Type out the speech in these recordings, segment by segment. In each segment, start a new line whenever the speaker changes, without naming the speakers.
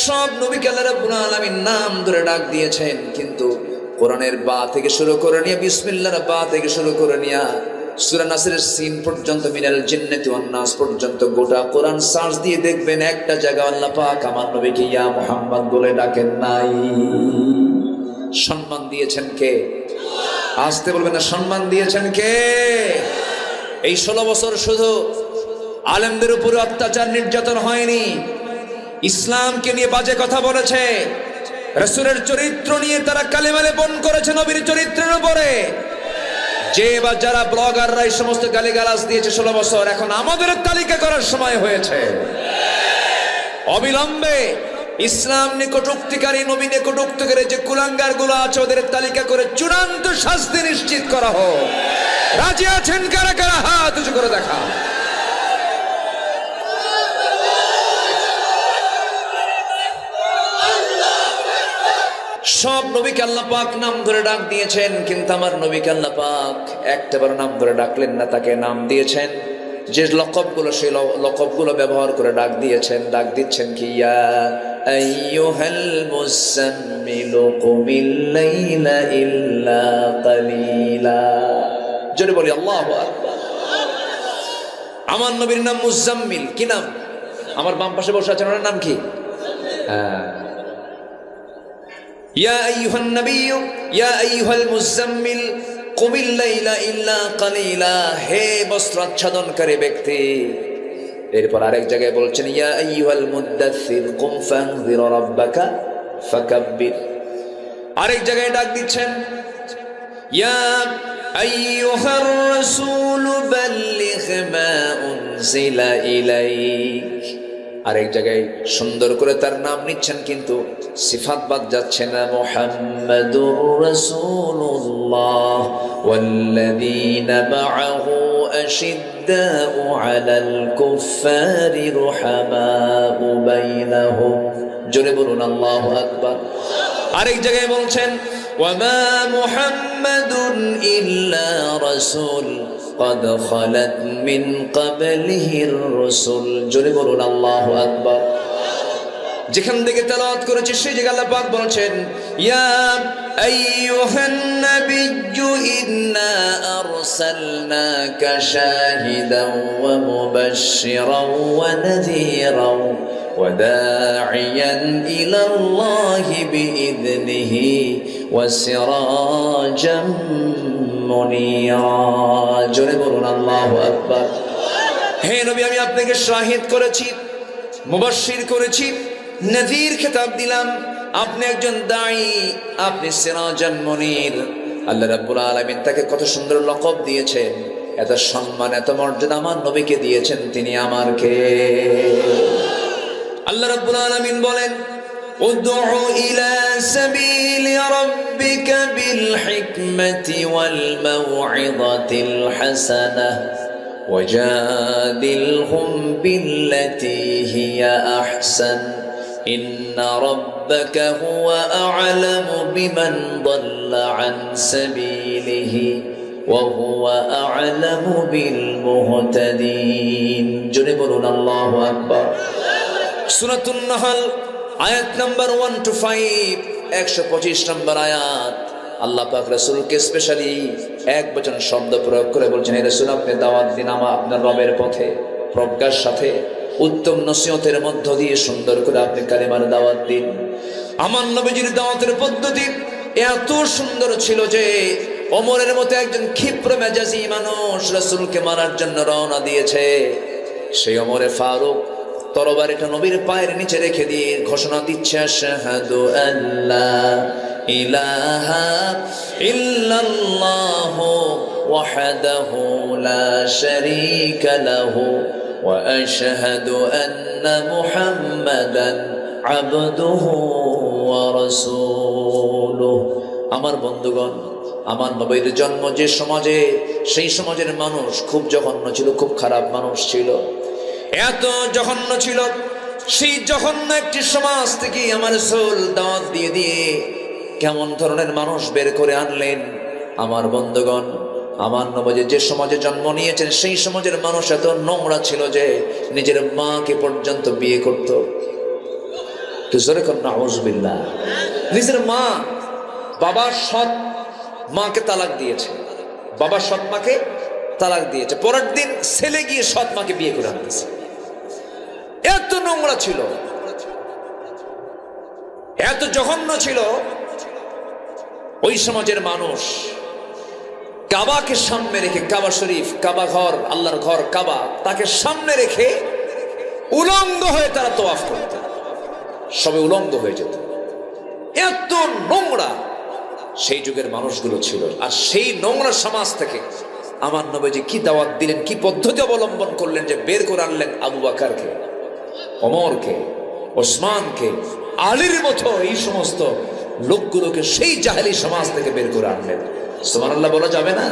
সব নবীকে আল্লাহ রাব্বুল আলামিন নাম ধরে ডাক দিয়েছেন, কিন্তু কোরআনের বা থেকে শুরু করে নিয়ে বিসমিল্লাহর বা থেকে শুরু করে নিয়ে সূরা নাসের সিন পর্যন্ত মিনাল জিন্নাতি ওয়ান নাস পর্যন্ত গোটা কোরআন সার্চ দিয়ে দেখবেন একটা জায়গা আল্লাহ পাক আমার নবীকে ইয়া মুহাম্মদ বলে ডাকেন নাই। সম্মান দিয়েছেন কে? আসতে বলবেন না, সম্মান দিয়েছেন কে? এই 16 বছর শুধু আলেমদের উপরে অত্যাচার নির্যাতন হয়নি, ইসলামকে নিয়ে বাজে কথা বলেছে, রাসূলের চরিত্র নিয়ে তারা কালেমা লেপন করেছে নবীর চরিত্রের উপরে। যে বা যারা ব্লগাররা এই সমস্ত গালিগালাজ দিয়েছে 16 বছর, এখন আমাদের তালিকা করার সময় হয়েছে। অবিলম্বে ইসলাম নিকটুক্তিকারী, নবী নিকটুক্তিকারী যে কুলাঙ্গার গুলো আছে ওদের তালিকা করে চূড়ান্ত শাস্তি নিশ্চিত করা হোক। রাজি আছেন কারা কারা? হাত উঁচু করে দেখা। সব নবীকে আল্লাহ পাক নাম ধরে ডাক দিয়েছেন, কিন্তু আমার নবীকে আল্লাহ পাক একটাবার নাম ধরে ডাকলেন না, তাকে নাম দিয়েছেন যে লকবগুলো, সেই লকবগুলো ব্যবহার করে ডাক দিয়েছেন। ডাক দিচ্ছেন কি? ইয়া আইয়ুহাল মুযাম্মিলু কুমিল লাইলা ইল্লা কালিলা। জোরে বলি আল্লাহু আকবার। আমার নবীর নাম মুযাম্মিল। কি নাম? আমার বাম পাশে বসে আছেন, ওনার নাম কি? ইয়া আইয়ুহান নাবিয়্যু ইয়া আইয়ুহাল মুযাম্মিল কুমিল লাইলা ইল্লা কালিলা। হে বস্ত্র আচ্ছাদনকারী ব্যক্তি। এরপর আরেক জায়গায় বলছেন ইয়া আইয়ুহাল মুদ্দাসসির কুম ফানযির রাব্বাকা ফাকাব্বির। আরেক জায়গায় ডাক দিচ্ছেন ইয়া আইয়ুহার রাসূল বাল্লিগ মা উনজিলা ইলাইক। আরেক জায়গায় সুন্দর করে তার নাম নিচ্ছেন, কিন্তু সিফাত বাদ যাচ্ছে না। মুহাম্মাদুর রাসূলুল্লাহ ওয়াল্লাযীনা মাআহু আশিদ্দাউ আলাল কুফফারি রুহামাউ বাইনাহুম। জোরে বলুন আল্লাহু আকবার। আরেক জায়গায় বলছেন ওয়ামা মুহাম্মাদুন ইল্লা রাসূল قد خلت من قبله الرسل। জোরে বলুন আল্লাহু আকবার। যেখান থেকে তেলাওয়াত করেছে সেই জায়গায় আল্লাহ পাক বলছেন ইয়া আইয়ুহান নাবিয়্যু ইন্না আরসালনাকা শাহিদান ওয়া মুবাশশিরান ওয়া নাযীরান ওয়া দা'iয়ান ইলা আল্লাহি বিইذনিহি ওয়া সিরাজাম মুনীরা। জোরে বলুন আল্লাহু আকবার। হে নবী, আমি আপনাকে শাহিদ করেছি, মুবাশশির করেছি, নযীর খেতাব দিলাম। আপনি একজন দাঈ, আপনি সিরাজান মুনীর। আল্লাহ রাব্বুল আলামিন তাকে কত সুন্দর লকব দিয়েছেন, এত সম্মান, এত মর্যাদা আমার নবীকে দিয়েছেন। তিনি আমার কে? আল্লাহ রাব্বুল আলামিন বলেন উদউ ইলা সাবিলি রাব্বিকা বিল হিকমাতি ওয়াল মাউইযাতিল হাসানাহ ওয়াজাদিলহুম বিল্লাতী হিয়া আহসান ইন্না রাব্বাকা হুয়া আ'লামু বিমান দাল্লা আন সাবিলিহি ওয়া হুয়া আ'লামু বিল মুহতাদিন। জোরে বলুন আল্লাহু আকবার। সূরাতুন নাহল আয়াত নাম্বার 1 to 5, 125 নম্বর আয়াত। আল্লাহ পাক রাসূলকে স্পেশালি এক বচন শব্দ প্রয়োগ করে বলছেন, হে রাসূল, আপনি দাওয়াত দিন আপনার রবের পথে, প্রজ্ঞার সাথে, উত্তম নসিহতের মধ্য দিয়ে সুন্দর করে আপনি কালিমার দাওয়াত দিন। আমার নবীজির দাওয়াতের পদ্ধতি এত সুন্দর ছিল যে ওমরের মতো একজন ক্ষিপ্র মেজাজি মানুষ রাসূলকে মারার জন্য রওনা দিয়েছে। সেই ওমরে ফারুক তরবারিটা নবীর পায়ের নিচে রেখে দিয়ে ঘোষণা দিচ্ছে আশহাদু আল্লা ইলাহা ইল্লাল্লাহু ওয়াহদাহু লা শারীকা লাহু ওয়া আশহাদু আন্না মুহাম্মাদান আবদুহু ওয়া রাসূলুহু। আমার বন্ধুগণ, আমার নবীর জন্ম যে সমাজে, সেই সমাজের মানুষ খুব জঘন্য ছিল, খুব খারাপ মানুষ ছিল, এত জঘন্য ছিল। সেই জঘন্য একটি সমাজ থেকে আমার রাসূল দাওয়াত দিয়ে দিয়ে কেমন ধরনের মানুষ বের করে আনলেন। আমার বন্ধুগণ, আমার নবী যে সমাজে জন্ম নিয়েছেন সেই সমাজের মানুষ এত নোংরা ছিল যে নিজের মাকে পর্যন্ত বিয়ে করত। তো জোরে কর নাউযু বিল্লাহ। নিজের মা, বাবার সৎ মাকে তালাক দিয়েছে, বাবার সৎ মাকে তালাক দিয়েছে, পরের দিন ছেলে গিয়ে সৎ মাকে বিয়ে করে আনতেছে। এত নোংরা ছিল, এত জঘন্য ছিল ওই সমাজের মানুষ। কাবাকে সামনে রেখে, কাবা শরীফ, কাবা ঘর, আল্লাহর ঘর কাবা, তাকে সামনে রেখে উলঙ্গ হয়ে তারা তওয়াফ করত, সবে উলঙ্গ হয়ে যেত। এত নোংরা সেই যুগের মানুষগুলো ছিল। আর সেই নোংরা সমাজ থেকে আমার নবীজি কি দাওয়াত দিলেন, কি পদ্ধতি অবলম্বন করলেন যে বের করে আনলেন আবু বকরকে, ওমরকে, ওসমানকে, আলীর মতো এই সমস্ত লোকগুলোকে সেই জাহেলি সমাজ থেকে বের করে আনলেন। সুবহানাল্লাহ বলা যাবে না?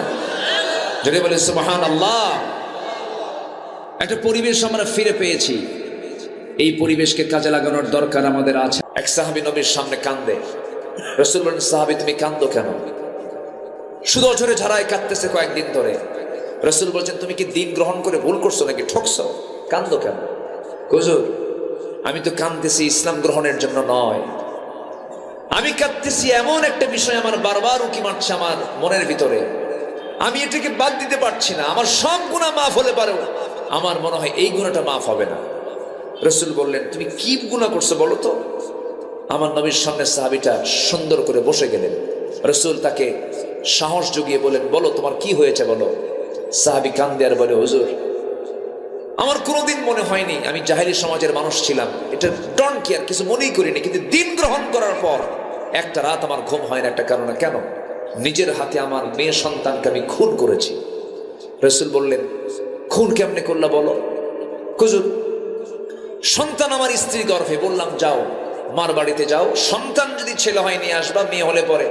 যদি বলে সুবহানাল্লাহ। একটা পরিবেশ আমরা ফিরে পেয়েছি, এই পরিবেশকে কাজে লাগানোর দরকার আমাদের আছে। এক সাহাবী নবীর সামনে কান্দে। রাসূল বলেন, সাহাবী তুমি কান্দো কেন? শুধু অঝরে ঝাড়ায় কাঁদতেছে কয়েকদিন ধরে। রাসূল বলছেন, তুমি কি দিন গ্রহণ করে ভুল করছো নাকি ঠকছো? কান্দো কেন? হুজুর আমি তো কাঁদতেছি ইসলাম গ্রহণের জন্য নয়, আমি কাঁদতেছি এমন একটা বিষয় আমার বারবার উকি মারছে আমার মনের ভিতরে, আমি এটাকে বাদ দিতে পারছি না। আমার সব গুনাহ মাফ হলে পারেও আমার মনে হয় এই গুনাহটা মাফ হবে না। রাসূল বললেন, তুমি কি গুনাহ করছো বলো তো? আমার নবীর সামনে সাহাবীটা সুন্দর করে বসে গেলেন। রাসূল তাকে সাহস জুগিয়ে বলেন, বলো তোমার কি হয়েছে বলো। সাহাবী কান্দে আর বলে, হুজুর আমার কোনোদিন মনে হয়নি আমি জাহেলি সমাজের মানুষ ছিলাম, এটা ডন কেয়ার কিছু মনেই করিনি, কিন্তু দিন গ্রহণ করার পর একটা রাত আমার ঘুম হয় না একটা কারণে। কেন? নিজের হাতে আমার মেয়ে সন্তানকে আমি খুন করেছি। রাসূল বললেন, খুন কেমনে করলা বলো? হুজুর সন্তান আমার স্ত্রী গর্ভে। বললাম যাও মার বাড়িতে যাও, সন্তান যদি ছেলে হয় নিয়ে আসবা, মেয়ে হলে পরে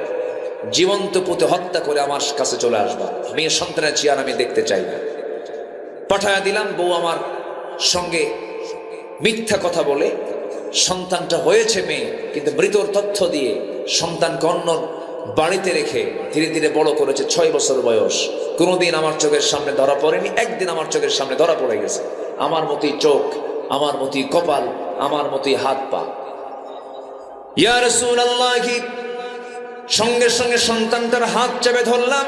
জীবন্ত পুঁতে হত্যা করে আমার কাছে চলে আসবা, মেয়ে সন্তানের চেয়ার আমি দেখতে চাই না। পাঠায়া দিলাম। বউ আমার সঙ্গে মিথ্যা কথা বলে সন্তানটা হয়েছে মেয়ে, কিন্তু মৃতর তথ্য দিয়ে সন্তানকে অন্য বাড়িতে রেখে ধীরে ধীরে বড় করেছে। 6 বছর বয়স, কোনোদিন আমার চোখের সামনে ধরা পড়েনি, একদিন আমার চোখের সামনে ধরা পড়ে গেছে। আমার মতোই চোখ, আমার মতোই কপাল, আমার মতোই হাত পা। ইয়া রাসূলুল্লাহ, সঙ্গে সঙ্গে সন্তানটার হাত চেপে ধরলাম,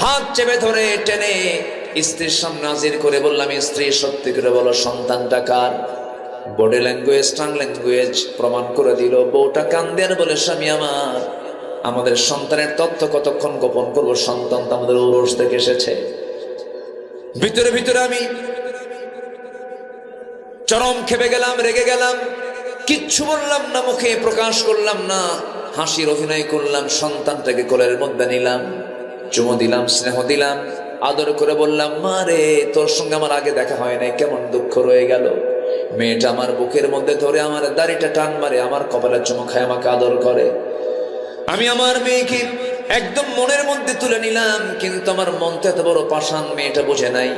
হাত চেপে ধরে টেনে স্ত্রীর সামনে হাজির করে বললাম, স্ত্রী সত্যি করে বলো সন্তানটা কার? বডি ল্যাঙ্গুয়েজ, টাং ল্যাঙ্গুয়েজ প্রমাণ করে দিল। বউটা কান্দে আর বলে, স্বামী আমার, আমাদের সন্তানের তথ্য কতক্ষণ গোপন করবো? সন্তান তো আমাদের ঔরস থেকে এসেছে। ভিতরে ভিতরে আমি চরম খেপে গেলাম, রেগে গেলাম, কিচ্ছু বললাম না, মুখে প্রকাশ করলাম না, হাসির অভিনয় করলাম। সন্তানটাকে কোলের মধ্যে নিলাম, চুমো দিলাম, স্নেহ দিলাম, আদর করে বললাম, মা রে তোর সঙ্গে আমার আগে দেখা হয় নাই, কেমন দুঃখ রয়ে গেল। মেয়েটা আমার বুকের মধ্যে ধরে আমার দাড়িটা টান মারে, আমার কপালে চুমো খায়, আমাকে আদর করে। আমি আমার মেয়েকে একদম মনের মধ্যে তুলে নিলাম, কিন্তু আমার মনটা এত বড় পাষাণ, মেয়েটা বোঝে নাই।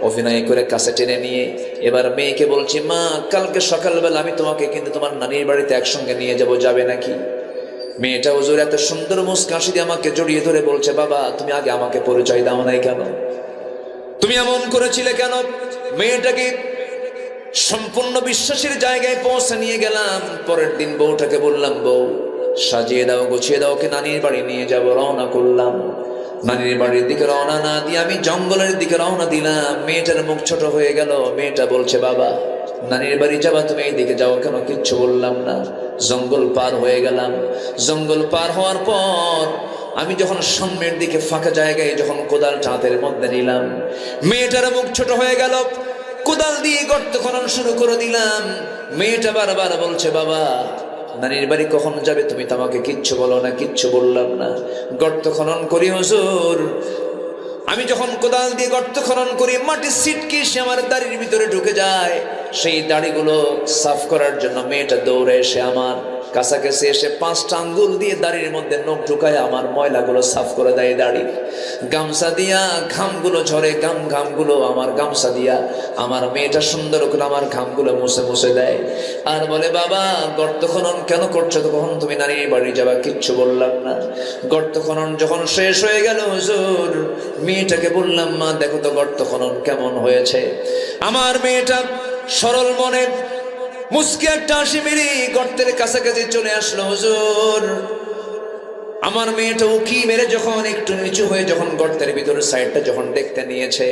অভিনয় করে কাছে টেনে নিয়ে এবার মেয়েকে বলছি, মা কালকে সকালবেলা আমি তোমাকে কিন্তু তোমার নানির বাড়িতে একসঙ্গে নিয়ে যাব, যাবে নাকি? মেয়েটা হুজুর এত সুন্দর মুস্কাশি দিয়ে আমাকে জড়িয়ে ধরে বলছে, বাবা তুমি আগে আমাকে পরিচয় দাও নাই কেন? তুমি এমন করেছিলে কেন? মেয়েটাকে সম্পূর্ণ বিশ্বাসের জায়গায় পৌঁছে নিয়ে গেলাম। পরের দিন বউটাকে বললাম, বউ সাজিয়ে দাও, গুছিয়ে দাও, ওকে নানির বাড়ি নিয়ে যাব। রওনা করলাম। নানির বাড়ির দিকে রওনা না দিয়ে আমি জঙ্গলের দিকে রওনা দিলাম। মেয়েটার মুখ ছোট হয়ে গেল। মেয়েটা বলছে, বাবা নানির বাড়ি যাবা, তুমি এই দিকে যাও কেন? কিচ্ছু বললাম না। জঙ্গল পার হয়ে গেলাম। জঙ্গল পার হওয়ার পর আমি যখন সামনের দিকে ফাঁকা জায়গায় যখন কোদালটা হাতের মধ্যে নিলাম, মেয়েটার মুখ ছোট হয়ে গেল। কোদাল দিয়ে গর্ত খনন শুরু করে দিলাম। মেয়েটা বারবার বলছে, বাবা নানির বাড়ি কখন যাবে? তুমি তো আমাকে কিচ্ছু বলো না। কিচ্ছু বললাম না। গর্ত খনন করি হুজুর। আমি যখন কোদাল দিয়ে গর্ত খনন করি, মাটির ছিটকে এসে আমার দাড়ির ভিতরে ঢুকে যায়। সেই দাড়িগুলো সাফ করার জন্য মেয়েটা দৌড়ে এসে আমার কাছাকাছি এসে 5টা আঙ্গুল দিয়ে দাড়ির মধ্যে নখ ঢুকায় আমার ময়লাগুলো সাফ করে দেয়। দাড়ি গামছা দিয়া ঘামগুলো ঝরে, ঘামগুলো আমার গামছা দিয়া আমার মেয়েটা সুন্দর করে আমার ঘামগুলো মুছে মুছে দেয়। আর বলে, বাবা গর্ত খনন কেন করছো? তো কখন তুমি নানির বাড়ি যাবা? কিচ্ছু বললাম না। গর্ত খনন যখন শেষ হয়ে গেল হুজুর, মেয়েটাকে বললাম, মা দেখো তো গর্ত খনন কেমন হয়েছে। আমার মেয়েটা সরল মনে মুস্কি একটা হাসি মেরে গর্তের কাছাকাছি চলে আসলো। হুজুর, আমার মেয়েটা উকি মেরে যখন একটু নিচু হয়ে যখন গর্তের ভিতরের সাইডটা যখন দেখতে নিয়েছে,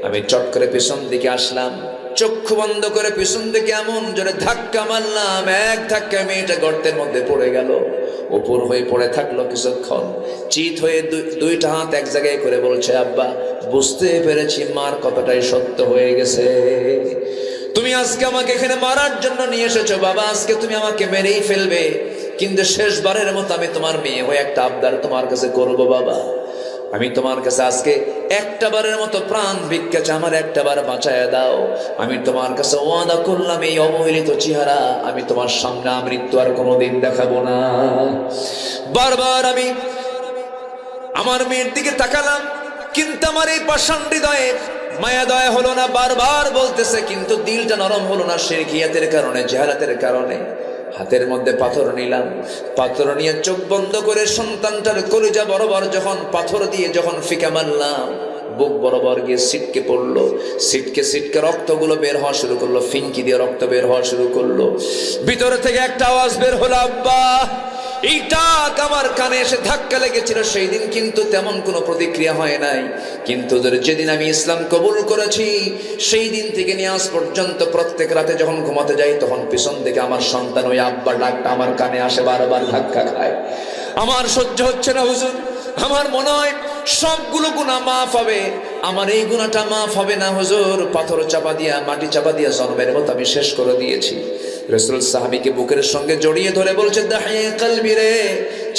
আমি চট করে পিছন দিকে আসলাম, চক্ষু বন্ধ করে পিছন দিকে এমন জোরে ধাক্কা মারলাম, এক ধাক্কায় মেয়েটা গর্তের মধ্যে পড়ে গেল। উপর হয়ে পড়ে থাকলো কিছুক্ষণ, চিত হয়ে দুইটা হাত এক জায়গায় করে বলছে, আব্বা, বুঝতে পেরেছি মার কথাটাই সত্য হয়ে গেছে। তুমি আজকে আমাকে এখানে মারার জন্য নিয়ে এসেছো বাবা, আজকে তুমি আমাকে মেরেই ফেলবে, কিন্তু শেষবারের মতো আমি তোমার মেয়ে হয়ে একটা আবদার তোমার কাছে করবো বাবা। আমি তোমার কাছে আজকে একটা বারের মতো প্রাণ ভিক্ষা চাই, আমার একটা বার বাঁচায় দাও। আমি তোমার কাছে ওয়াদা করলাম, এই অবহেলিত চেহারা আমি তোমার সামনে আমৃত্যু আর কোনোদিন দেখাবো না। বারবার আমি আমার মেয়ের দিকে তাকালাম, কিন্তু আমার এই পাষাণ হৃদয়ে মায়া দয়া হলো না। বারবার বলতেছে, কিন্তু দিলটা নরম হলো না, শিরকিয়াতের কারণে, জাহালাতের কারণে। হাতের মধ্যে পাথর নিলাম, পাথর নিয়ে চোখ বন্ধ করে সন্তানটার কলিজা বরাবর যখন পাথর দিয়ে যখন ফিকা মারলাম, বুক বরাবর গিয়ে ছিটকে পড়লো। ছিটকে ছিটকে রক্তগুলো বের হওয়া শুরু করলো, ফিঙ্কি দিয়ে রক্ত বের হওয়া শুরু করলো। ভিতরে থেকে একটা আওয়াজ বের হলো, আব্বা। এইটা আমার কানে এসে ধাক্কা লেগেছিল সেই দিন, কিন্তু তেমন কোনো প্রতিক্রিয়া হয় নাই। কিন্তু যেদিন আমি ইসলাম কবুল করেছি, সেই দিন থেকে নিয়ে আজ পর্যন্ত প্রত্যেক রাতে যখন ঘুমাতে যাই, তখন পিছন থেকে আমার সন্তান ওই আব্বা ডাকটা আমার কানে আসে, বারবার ধাক্কা খায়। আমার সহ্য হচ্ছে না হুজুর, আমার মনে হয় সবগুলো গুনাহ মাফ হবে, আমার এই গুনাহটা মাফ হবে না হুজুর। পাথর চাপা দিয়া, মাটি চাপা দিয়া জন্মের মতো আমি শেষ করে দিয়েছি। রাসূল সাহাবীকে বুকের সঙ্গে জড়িয়ে ধরে বলছে, দাহিয়ে কলবি রে,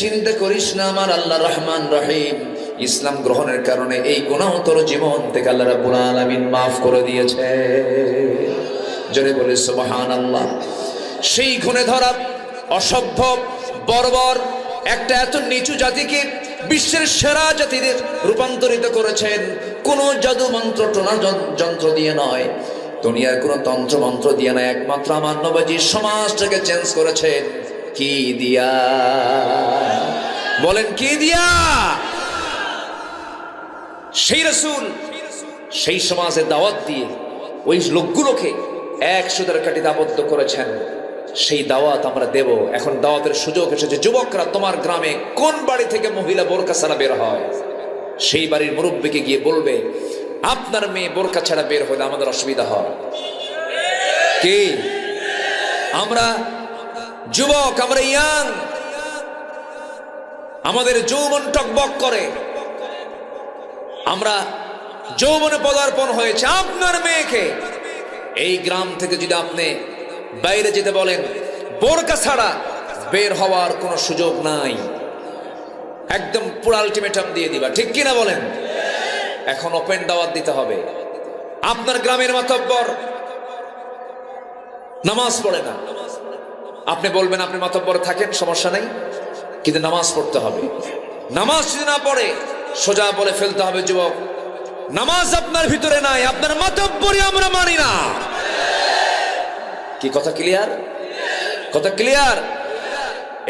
চিন্তা করিস না, আমার আল্লাহ রহমান রহিম, ইসলাম গ্রহণের কারণে এই গুনাহ তোর জীবন থেকে আল্লাহ রাব্বুল আলামিন মাফ করে দিয়েছে। জোরে বলে সুবহানাল্লাহ। সেই গুণে ধরা অসভ্য বর্বর একটা এত নিচু জাতিকে বিশ্বের সেরা জাতিতে রূপান্তরিত করেছেন কোন জাদু মন্ত্র টোনা যন্ত্র দিয়ে নয়, দুনিয়ার কোন তন্ত্র মন্ত্র দিয়ে নয়, একমাত্র আমার নবীজি সমাজটাকে চেঞ্জ করেছেন। কি দিয়া? বলেন কি দিয়া? সেই রাসূল সেই সমাজে দাওয়াত দিয়ে ওই লোকগুলোকে এক সুতার কাঠিতে আবদ্ধ করেছেন। সেই দাওয়াত আমরা দেব। এখন দাওয়াতের সুযোগ এসেছে। যুবকরা, তোমার গ্রামে কোন বাড়ি থেকে মহিলা বোরকা ছাড়া বের হয়, সেই বাড়ির মুরব্বীকে গিয়ে বলবে, আপনার মেয়ে বোরকা ছাড়া বের হলে আমাদের অসুবিধা হয়। কি আমরা যুবক, আমরা ইয়াং, আমাদের যৌবন টকবক করে, আমরা যৌবনে পদার্পণ হয়েছে। আপনার মেয়েকে এই গ্রাম থেকে যদি আপনি বাইরে যেতে বলেন, বোরকা ছাড়া বের হওয়ার কোনো সুযোগ নাই, একদম পুরো আলটিমেটাম দিয়ে দিবা। ঠিক কিনা বলেন? এখন ওপেন দাওয়াত দিতে হবে। আপনার গ্রামের মাতব্বর নামাজ পড়ে না, আপনি বলবেন আপনি মাতব্বর থাকেন, সমস্যা নাই, কিন্তু নামাজ পড়তে হবে। নামাজ যদি না পড়ে, সোজা বলে ফেলতে হবে, যুবক, নামাজ আপনার ভিতরে নাই, আপনার মাতব্বরই আমরা মানি না। কি কথা ক্লিয়ার? কথা ক্লিয়ার?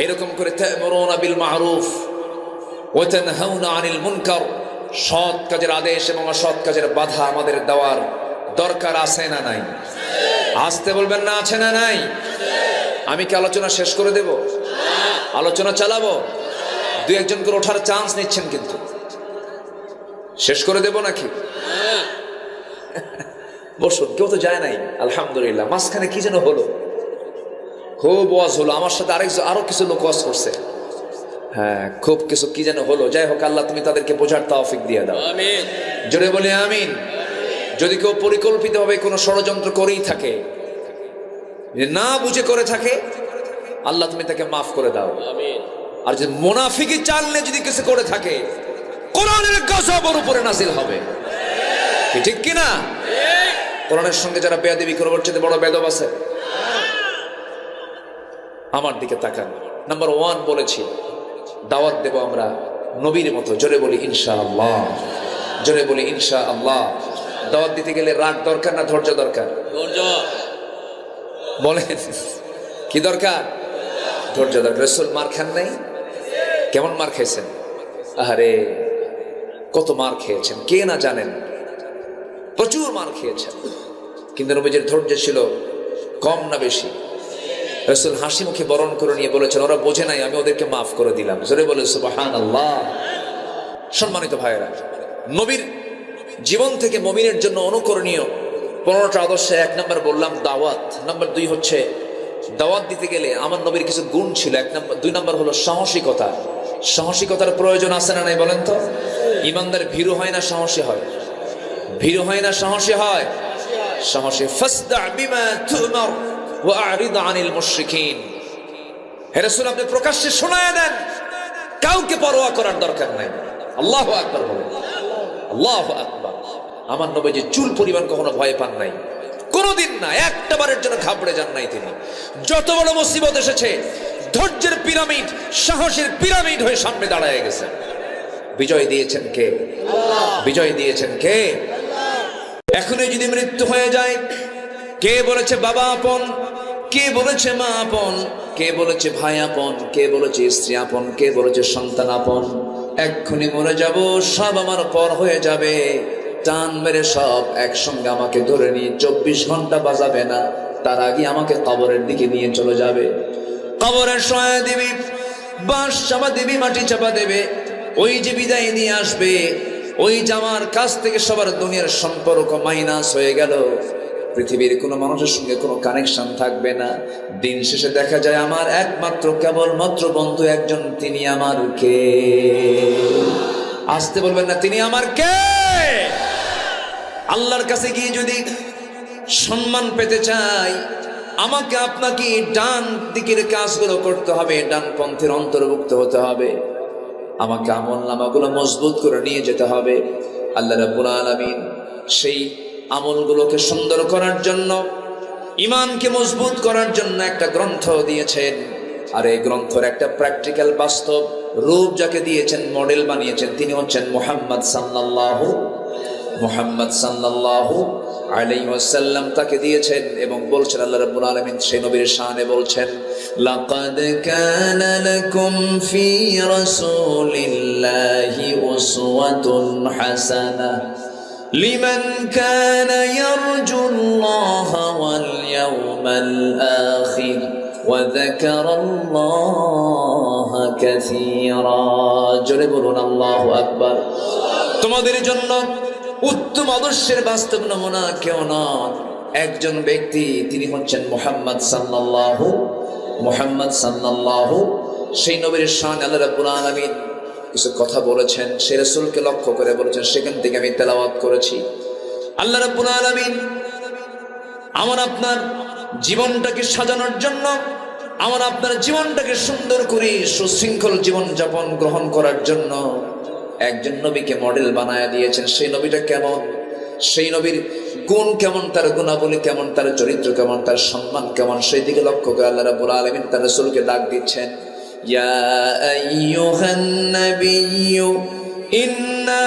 এরকম করে তা'মুরুনা বিল মা'রুফ ওয়া তানহাউনা আনিল মুনকার, সৎ কাজের আদেশ এবং অসৎ কাজের বাধা আমাদের দেওয়ার দরকার আছে না নাই? আসতে বলবেন না, আছে না নাই? আমি কি আলোচনা শেষ করে দেব? আলোচনা চালাবো? দুই একজন করে ওঠার চান্স নিচ্ছেন, কিন্তু শেষ করে দেব নাকি? বসুন, কেউ তো যায় নাই আলহামদুলিল্লাহ। মাঝখানে কি যেন হলো, খুব ওয়াজ হলো, আমার সাথে আরো কিছু লোক ওয়াজ করছে, হ্যাঁ খুব কিছু কি যেন হলো। যাই হোক, আল্লাহ তুমি তাদেরকে বোঝার তৌফিক দিয়ে দাও। আমিন। জোরে বলে আমিন। যদি কেউ পরিকল্পিতভাবে কোনো ষড়যন্ত্র করেই থাকে, না বুঝে করে থাকে, আল্লাহ তুমি তাকে মাফ করে দাও। আমিন। আর যদি মুনাফিকি চালনে যদি কিছু করে থাকে, কোরআনের গজব ওর উপরে নাযিল হবে। ঠিক কিনা? কোরআনের সঙ্গে যারা বেয়াদবি করে, ওর চেয়ে বড় বেদব আছে? আমার দিকে তাকান। নাম্বার 1 বলেছি, দাওয়াত দেব আমরা নবীর মতো। জোরে বলি ইনশাআল্লাহ। জোরে বলি ইনশাআল্লাহ। দাওয়াত দিতে গেলে রাগ দরকার না ধৈর্য দরকার? ধৈর্য। বলেন কি দরকার? ধৈর্য দরকার। রাসূল মার খান নাই? কেমন মার খেয়েছেন? আরে কত মার খেয়েছেন কে না জানেন, প্রচুর মার খেয়েছেন, কিন্তু নবীজির ধৈর্য ছিল কম না বেশি? রাসূল হাসি মুখে বরণ করে নিয়ে বলেছেন, ওরা বোঝে নাই, আমি ওদেরকে মাফ করে দিলাম। জোরে বলে সুবহানাল্লাহ। সম্মানিত ভাইয়েরা, নবীর জীবন থেকে মুমিনের জন্য অনুকরণীয় 15টা আদর্শে 1 নম্বর বললাম দাওয়াত, নাম্বার 2 হচ্ছে দাওয়াত দিতে গেলে আমার নবীর কিছু গুণ ছিল। 2 নম্বর হলো সাহসিকতা। সাহসিকতার প্রয়োজন আছে না নাই বলেন তো? ইমানদার ভীরু হয় না সাহসী হয়? ভীরু হয় না সাহসী হয়? সাহসী। ফাসদা বিমা তুমার ওয়া আরিদ আনিল মুশরিকিন। হে রাসূল, আপনি প্রকাশ্যে শোনায় দেন, কাউকে পরোয়া করার দরকার নাই। আল্লাহু আকবার বলেন, আল্লাহু আকবার। আমার নবী যে চুল পরিমাণ কখনো ভয় পান নাই, কোনোদিন না, একটা বারের জন্য ঘাবড়ে যান নাই তিনি। যত বড় মুসিবত এসেছে, ধৈর্যের পিরামিড, সাহসের পিরামিড হয়ে সামনে দাঁড়ায় গেছে। বিজয় দিয়েছেন কে? বিজয় দিয়েছেন কে? এখনই যদি মৃত্যু হয়ে যায়, কে বলেছে বাবা আপন, কে বলেছে মা আপন, কে বলেছে ভাই আপন, কে বলেছে স্ত্রী আপন, কে বলেছে সন্তান আপন? এক্ষুনি মরে যাব, সব আমার পর হয়ে যাবে। টান মেরে সব একসঙ্গে আমাকে ধরে নিয়ে 24 ঘন্টা বাজাবে না, তার আগে আমাকে কবরের দিকে নিয়ে চলে যাবে। কবরের সহায় দিবি, বাঁশ চাপা দিবি, মাটি চাপা দেবে। ওই যে বিদায় নিয়ে আসবে, ওই জামার কাছ থেকে সবার দুনিয়ার সম্পর্ক মাইনাস হয়ে গেল। পৃথিবীর কোনো মানুষের সঙ্গে কোনো কানেকশন থাকবে না। দিন শেষে দেখা যায় আমার একমাত্র কেবলমাত্র বন্ধু একজন, তিনি আমার কে? আসতে বলবেন না, তিনি আমার কে? আল্লাহর কাছে গিয়ে যদি সম্মান পেতে চাই, আমাকে আপনাকে ডান দিকের কাজগুলো করতে হবে, ডান পন্থের অন্তর্ভুক্ত হতে হবে। আমাকে আমলনামাগুলো মজবুত করে নিয়ে যেতে হবে। আল্লাহ রাব্বুল আলামিন সেই আমলগুলোকে সুন্দর করার জন্য, ঈমানকে মজবুত করার জন্য একটা গ্রন্থ দিয়েছেন। আর এই গ্রন্থের একটা প্র্যাকটিক্যাল বাস্তব রূপ যাকে দিয়েছেন, মডেল বানিয়েছেন, তিনি হচ্ছেন মুহাম্মদ সাল্লাল্লাহু আলাইহি ওয়াসাল্লাম। তাকে দিয়েছেন এবং বলছেন আল্লাহ রাব্বুল আলামিন সেই নবীর শানে বলছেন, লাকাদ কানা লাকুম ফি রাসূলিল্লাহি উসওয়াতুন হাসানাহ লিমান কানা ইয়ারজুল্লাহা ওয়াল ইয়াওমাল আখির ওয়া যাকারাল্লাহা কাসীরা। জোরে বলুন আল্লাহু আকবার। তোমাদের জন্য উত্তম আদর্শের বাস্তব নমুনা কেউ নন, একজন ব্যক্তি, তিনি হচ্ছেন মুহাম্মদ সাল্লাল্লাহু। সেই নবীর শান আল্লাহ রাব্বুল আলামিন কিছু কথা বলেছেন, সেই রাসূলকে লক্ষ্য করে বলেছেন, সেখান থেকে আমি তেলাওয়াত করেছি। আল্লাহ রাব্বুল আলামিন আমার আপনার জীবনটাকে সাজানোর জন্য, আমার আপনার জীবনটাকে সুন্দর করে সুশৃঙ্খল জীবন যাপন গ্রহণ করার জন্য একজন নবীকে মডেল বানায় দিয়েছেন। সেই নবীটা কেমন, সেই নবীর গুণ কেমন, তার গুণাবলী কেমন, তার চরিত্র কেমন, তার সম্মান কেমন, সেই দিকে লক্ষ্য করে আল্লাহ রাব্বুল আলামিন তার রাসূলকে ডাক দিচ্ছেন, ইয়া আইয়ুহান নাবিয়্যু ইন্না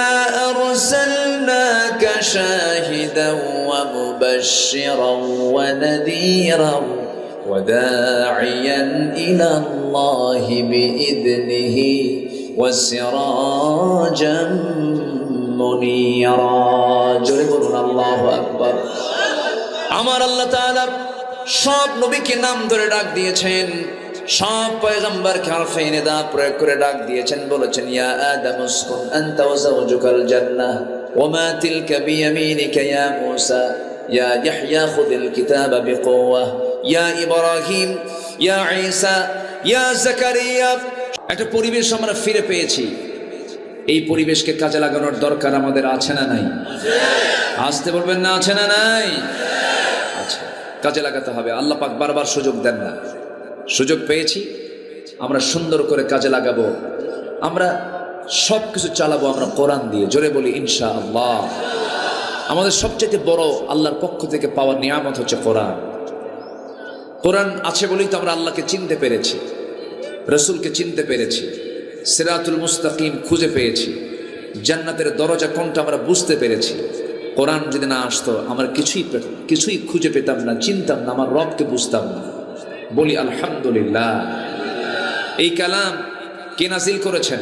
আরসালনাকা শাহিদান ওয়া মুবাশশিরান ওয়া নাযীরান ওয়া দা'iয়ান ইলা আল্লাহি বিইذনিহি وسراجا منيرا। জোরে বলুন আল্লাহু আকবার। আমার আল্লাহ তাআলা সব নবীকে নাম ধরে ডাক দিয়েছেন, সব পয়গম্বরকে হরফে নিদা প্রয়োগ করে ডাক দিয়েছেন। বলেছেন, ইয়া আদম উসকুন আনতা ওয়া যাওজুকাল জান্নাহ ওয়া মা তিলকা বিয়ামিনিকা ইয়া মূসা ইয়া ইয়াহইয়া খুযিল কিতাবা বিকুওয়াহ ইয়া ইব্রাহিম ইয়া ঈসা ইয়া যাকারিয়া। একটা পরিবেশ আমরা ফিরে পেয়েছি। এই পরিবেশকে কাজে লাগানোর দরকার আমাদের আছে না নাই? আসতে বলবেন না, আছে না নাই? আচ্ছা, কাজে লাগাতে হবে। আল্লাহ পাক বারবার সুযোগ দেন না। সুযোগ পেয়েছি, আমরা সুন্দর করে কাজে লাগাবো। আমরা সব কিছু চালাবো আমরা কোরআন দিয়ে। জোরে বলি ইনশাআল্লাহ। আমাদের সবচেয়ে বড় আল্লাহর পক্ষ থেকে পাওয়া নিয়ামত হচ্ছে কোরআন। কোরআন আছে বলেই তো আমরা আল্লাহকে চিনতে পেরেছি, রসুলকে চিনতে পেরেছি, সিরাতুল মুস্তাকিম খুঁজে পেয়েছি, জান্নাতের দরজা কোনটা আমরা বুঝতে পেরেছি। কোরআন যদি না আসতো আমরা কিছুই খুঁজে পেতাম না, চিনতাম না, আমার রবকে বুঝতাম না। বলি আলহামদুলিল্লাহ। এই কালাম কে নাজিল করেছেন?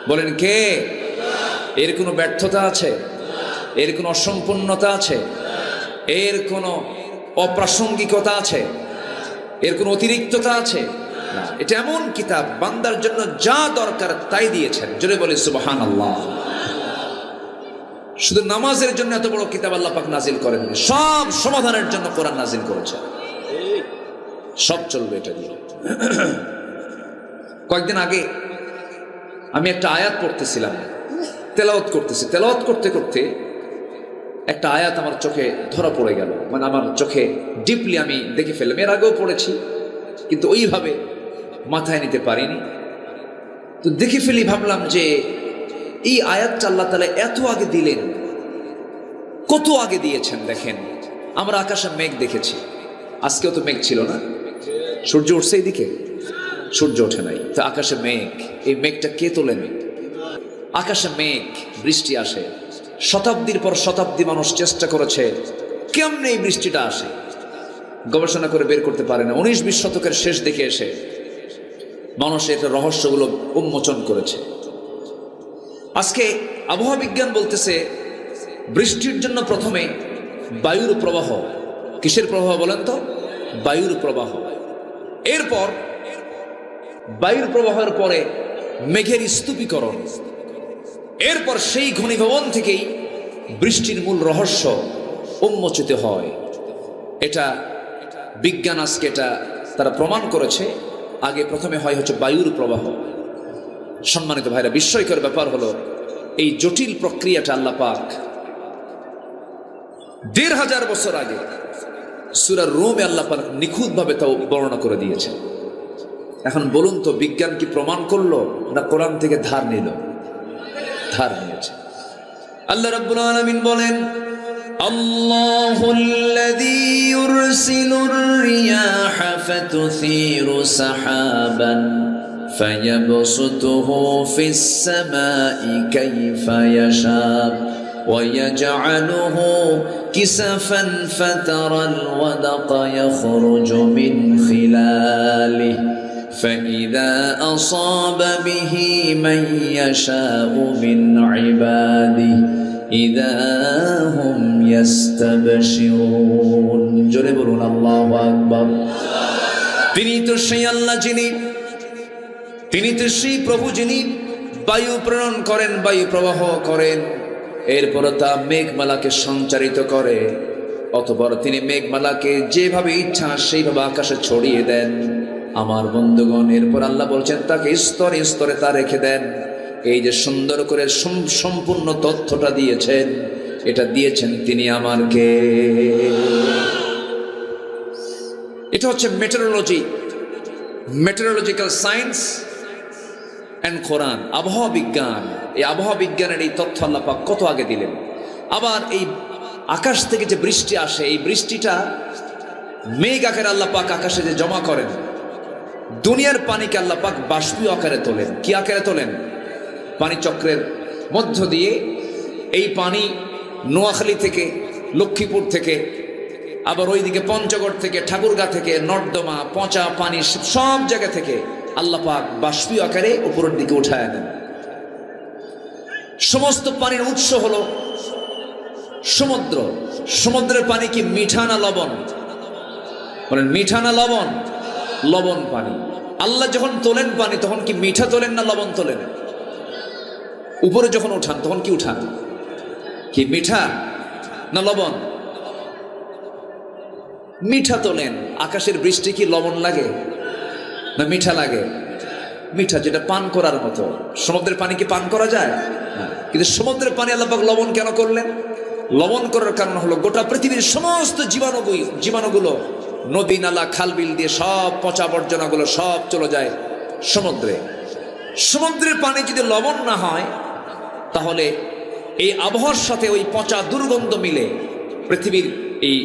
বলেন কে? এর কোনো ব্যর্থতা আছে? এর কোনো অসম্পূর্ণতা আছে? এর কোনো অপ্রাসঙ্গিকতা আছে?
এর কোনো অতিরিক্ততা আছে না। এটা এমন কিতাব, বান্দার জন্য যা দরকার তাই দিয়েছেন। জোরে বলে সুবহানাল্লাহ। শুধু নামাজের জন্য এত বড় কিতাব আল্লাহ পাক নাজিল করেননি, সব সমাধানের জন্য কোরআন নাজিল করেছেন। সব চলবে এটা দিয়ে। কয়েকদিন আগে আমি একটা আয়াত পড়তেছিলাম, তেলাওয়াত করতেছি, তেলাওয়াত করতে করতে একটা আয়াত আমার চোখে ধরা পড়ে গেল, মানে আমার চোখে ডিপলি আমি দেখে ফেললাম। এর আগেও পড়েছি কিন্তু ওইভাবে মাথায় নিতে পারিনি। তো দেখে ফেলি, ভাবলাম যে এই আয়াতটা আল্লাহ তাআলা এত আগে দিলেন, কত আগে দিয়েছেন। দেখেন, আমরা আকাশে মেঘ দেখেছি, আজকেও তো মেঘ ছিল না, সূর্য উঠছে এইদিকে, সূর্য ওঠে নাই, তো আকাশে মেঘ। এই মেঘটা কে তোলেন? আকাশে মেঘ, বৃষ্টি আসে। শতাব্দীর পর শতাব্দী মানুষ চেষ্টা করেছে কেমনে এই বৃষ্টিটা আসে, গবেষণা করে বের করতে পারে না। 19-20 শতকের শেষ দিকে এসে মানুষ এর রহস্যগুলো উন্মোচন করেছে। আজকে আবহাওয়া বিজ্ঞান বলতেছে বৃষ্টির জন্য প্রথমে বায়ুর প্রবাহ। কিসের প্রবাহ বলেন তো? বায়ুর প্রবাহ। এরপর বায়ুর প্রবাহের পরে মেঘের স্তূপীকরণ, এরপর সেই ঘনীভবন থেকেই বৃষ্টির মূল রহস্য উন্মোচিত হয়। এটা বিজ্ঞান আজকে এটা তারা প্রমাণ করেছে। আগে প্রথমে হয় হচ্ছে বায়ুর প্রবাহ। সম্মানিত ভাইরা, বিস্ময়কর ব্যাপার হলো এই জটিল প্রক্রিয়াটা আল্লাহ পাক ১৫০০ বছর আগে সূরা রুমে আল্লাহ পাক নিখুঁতভাবে তাও বর্ণনা করে দিয়েছে। এখন বলুন তো, বিজ্ঞান কি প্রমাণ করলো না কোরআন থেকে ধার নিল? ধার নিয়েছে। আল্লাহ রাব্বুল আলামিন বলেন, আল্লাহুল্লাযী ইউরসিলুর রিয়াহা ফাতুসীরু সাহাবান ফায়াবসুতুহু ফিস সামাই কাইফা ইয়াশা ويجعله كسفا فترى الودق يخرج من خلاله فإذا أصاب به من يشاء من عباده إذا هم يستبشرون জোরে বলুন আল্লাহু আকবার। তিনি তো সেই আল্লাহ যিনি, তিনি তো সেই প্রভু যিনি বায়ু প্রেরণ করেন, বায়ু প্রবাহ করেন, এরপর তা মেঘমালাকে সঞ্চারিত করে। অতঃপর তিনি মেঘমালাকে যেভাবে ইচ্ছা সেইভাবে আকাশে ছড়িয়ে দেন। আমার বন্ধুগণ, এরপর আল্লাহ বলছেন তাকে স্তরে স্তরে তা রেখে দেন। এই যে সুন্দর করে সম্পূর্ণ তথ্যটা দিয়েছেন, এটা দিয়েছেন তিনি আমারকে। এটা হচ্ছে মেটেরোলজি, মেটেরোলজিক্যাল সায়েন্স অ্যান্ড কোরআন, আবহাওয়া বিজ্ঞান। এই আবহাওয়া বিজ্ঞানের এই তথ্য আল্লাহ পাক কত আগে দিলেন। আবার এই আকাশ থেকে যে বৃষ্টি আসে, এই বৃষ্টিটা মেঘ আকারে আল্লাহ পাক আকাশে যে জমা করেন, দুনিয়ার পানিকে আল্লাহ পাক বাষ্পীয় আকারে তোলেন। কি আকারে তোলেন? পানি চক্রের মধ্য দিয়ে এই পানি নোয়াখালী থেকে, লক্ষ্মীপুর থেকে, আবার ওইদিকে পঞ্চগড় থেকে, ঠাকুরগাঁ থেকে, নর্দমা, পচা পানি, সব জায়গা থেকে আল্লাহ পাক বাষ্পীয় আকারে উপরের দিকে উঠায় নেন। সমস্ত পানির উৎস হলো সমুদ্র। সমুদ্রের পানি কি মিঠা না লবণ? বলেন, মিঠা না লবণ? লবণ পানি। আল্লাহ যখন তোলেন পানি, তখন কি মিঠা তোলেন না লবণ তোলেন? উপরে যখন উঠান তখন কি উঠান? কি মিঠা না লবণ? মিঠা তোলেন। আকাশের বৃষ্টি কি লবণ লাগে না মিঠা লাগে? মিঠা, যেটা পান করার মতো। সমুদ্রের পানি কি পান করা যায়? কিন্তু সমুদ্রের পানি আল্লাহ পাক লবণ কেন করলেন? লবণ করার কারণ হলো গোটা পৃথিবীর সমস্ত জীবাণুগুলো নদী নালা খাল বিল দিয়ে সব পচা আবর্জনাগুলো সব চলে যায় সমুদ্রে। সমুদ্রের পানি যদি লবণ না হয়, তাহলে এই আবহাওয়ার সাথে ওই পচা দুর্গন্ধ মিলে পৃথিবীর এই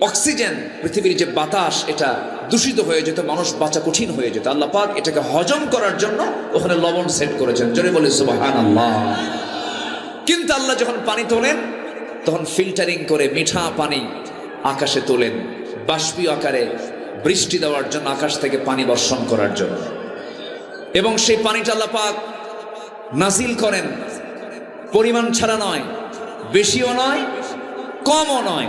অক্সিজেন, পৃথিবীর যে বাতাস, এটা দূষিত হয়ে যেত, মানুষ বাঁচা কঠিন হয়ে যেত। আল্লাহ পাক এটাকে হজম করার জন্য ওখানে লবণ সেট করেছেন। জোরে বলে সুবহানাল্লাহ। কিন্তু আল্লাহ যখন পানি তোলেন, তখন ফিল্টারিং করে মিঠা পানি আকাশে তোলেন, বাষ্পীয় আকারে বৃষ্টি দেওয়ার জন্য, আকাশ থেকে পানি বর্ষণ করার জন্য। এবং সেই পানিটা আল্লাহ পাক নাজিল করেন পরিমাণ ছাড়া নয়, বেশিও নয় কমও নয়,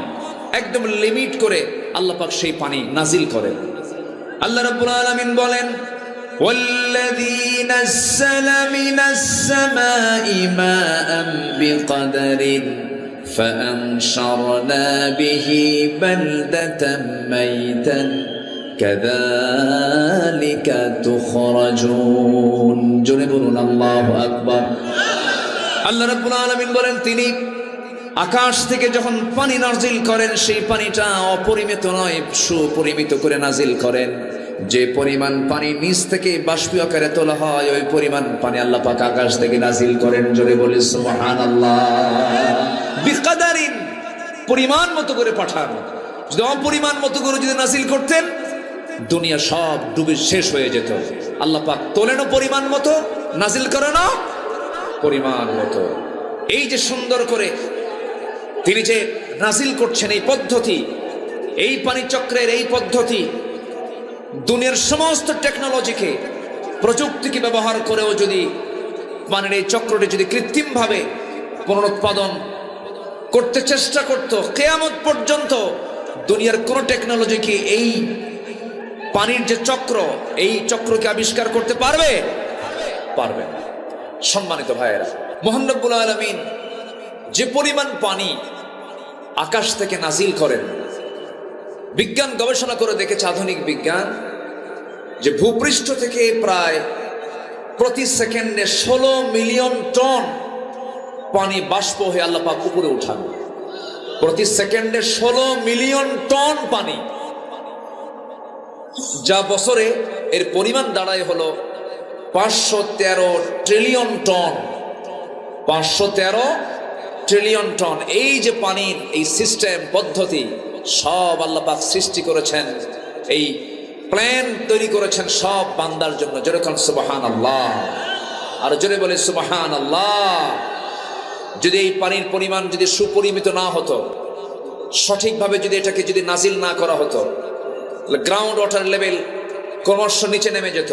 একদম লিমিট করে আল্লাহ পাক সেই পানি নাজিল করেন। আল্লাহ রাব্বুল আলামিন বলেন, ওয়াল্লাযী নাযালা মিনাস সামাই মাআন বিকদরিন ফাআনশারনা বিহি বালদাতাম মাইতান কাযালিকা তুখরাজুন। জোরে বলুন আল্লাহু আকবার। আল্লাহ রাব্বুল আলামিন বলেন, তিনি আকাশ থেকে যখন পানি নাজিল করেন, সেই পানিটা অপরিমিত নয়, সুপরিমিত করে নাজিল করেন। যে পরিমাণ পানি নিচ থেকে বাষ্পীয় আকারে তোলা হয়, ওই পরিমাণ পানি আল্লাহ পাক আকাশ থেকে নাজিল করেন। জোরে বলি সুবহানাল্লাহ। বিকদারিন, পরিমাণ মতো করে পাঠান। যদি অপরিমাণ মতো করে যদি নাজিল করতেন, দুনিয়া সব ডুবে শেষ হয়ে যেত। আল্লাহ পাক তোলেনও পরিমাণ মতো, নাজিল করেনও পরিমাণ মতো। এই যে সুন্দর করে তিনি যে নাজিল করছেন, এই পদ্ধতি, এই পানি চক্রের এই পদ্ধতি, দুনিয়ার সমস্ত টেকনোলজিকে, প্রযুক্তিকে ব্যবহার করেও যদি পানির এই চক্রটি যদি কৃত্রিমভাবে পুনরুৎপাদন করতে চেষ্টা করত, কিয়ামত পর্যন্ত দুনিয়ার কোন টেকনোলজি কি এই পানির যে চক্র, এই চক্রকে আবিষ্কার করতে পারবে? পারবে না। সম্মানিত ভাইয়েরা, মহান রব্বুল আলামিন যে পরিমাণ পানি আকাশ থেকে নাজিল করেন, বিজ্ঞান গবেষণা করে দেখেছে, আধুনিক বিজ্ঞান, যে ভূপৃষ্ঠ থেকে প্রায় প্রতি সেকেন্ডে 16 মিলিয়ন টন পানি বাষ্প হয়ে আল্লাহ পাক উপরে উঠান। প্রতি সেকেন্ডে 16 মিলিয়ন টন পানি, যা বছরে এর পরিমাণ দাঁড়ায় হলো 513 ট্রিলিয়ন টন। 513 trillion ton. এই যে পানির এই সিস্টেম পদ্ধতি, সব আল্লাহ পাক সৃষ্টি করেছেন, এই প্ল্যান তৈরি করেছেন সব বান্দার জন্য। জোরে কোন সুবহানাল্লাহ। আর জোরে বলে সুবহানাল্লাহ। যদি এই পানির পরিমাণ যদি সুপরিমিত না হতো, সঠিকভাবে যদি এটাকে যদি নাজিল না করা হতো, গ্রাউন্ড ওয়াটার লেভেল ক্রমশ নিচে নেমে যেত,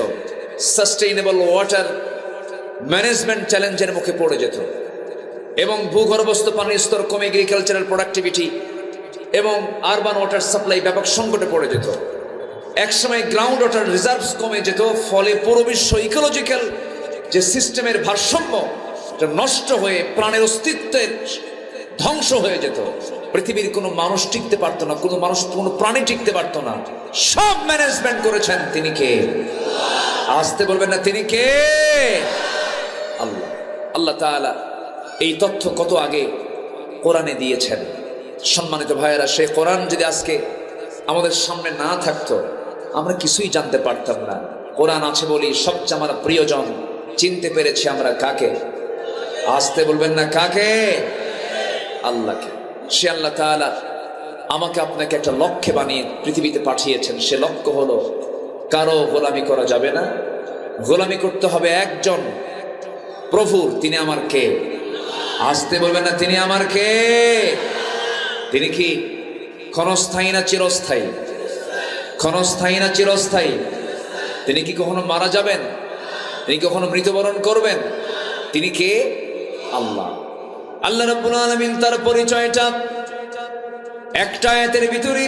সাস্টেইনেবল ওয়াটার ম্যানেজমেন্ট চ্যালেঞ্জের মুখে পড়ে যেত, এবং ভূগর্ভস্থ পানির স্তর কমে এগ্রিকালচারাল প্রোডাক্টিভিটি এবং আরবান ওয়াটার সাপ্লাই ব্যাপক সংকটে পড়ে যেত। একসময় গ্রাউন্ড ওয়াটার রিজার্ভস কমে যেত, ফলে পুরো বিশ্ব ইকোলজিক্যাল যে সিস্টেমের ভারসাম্য নষ্ট হয়ে প্রাণের অস্তিত্বের ধ্বংস হয়ে যেত। পৃথিবীর কোনো মানুষ টিকতে পারতো না, কোনো মানুষ, কোনো প্রাণী টিকতে পারতো না। সব ম্যানেজমেন্ট করেছেন তিনি কে? আসতে বলবেন না, তিনি কে? আল্লাহ। আল্লাহ তাআলা এই তথ্য কত আগে কোরআনে দিয়েছেন। সম্মানিত ভাইয়েরা, সেই কোরআন যদি আজকে আমাদের সামনে না থাকতো, আমরা কিছুই জানতে পারতাম না। কোরআন আছে বলি সবচেয়ে আমার প্রিয়জন চিনতে পেরেছি আমরা কাকে। আসতে বলবেন না, কাকে? আল্লাহকে। সে আল্লাহ তাআলা আমাকে আপনাকে একটা লক্ষ্যে বানিয়ে পৃথিবীতে পাঠিয়েছেন। সে লক্ষ্য হলো, কারো গোলামি করা যাবে না, গোলামি করতে হবে একজন প্রভুর। তিনি আমার কে? আসতে বলবেন না, তিনি আমার কে? তিনি কি ক্ষণস্থায়ী না চিরস্থায়ী? ক্ষণস্থায়ী না চিরস্থায়ী? তিনি কি কখনো মারা যাবেন? তিনি কখনো মৃত্যুবরণ করবেন? তিনি কে? আল্লাহ। আল্লাহ রাব্বুল আলামিন তার পরিচয়টা একটা আয়াতের ভিতরে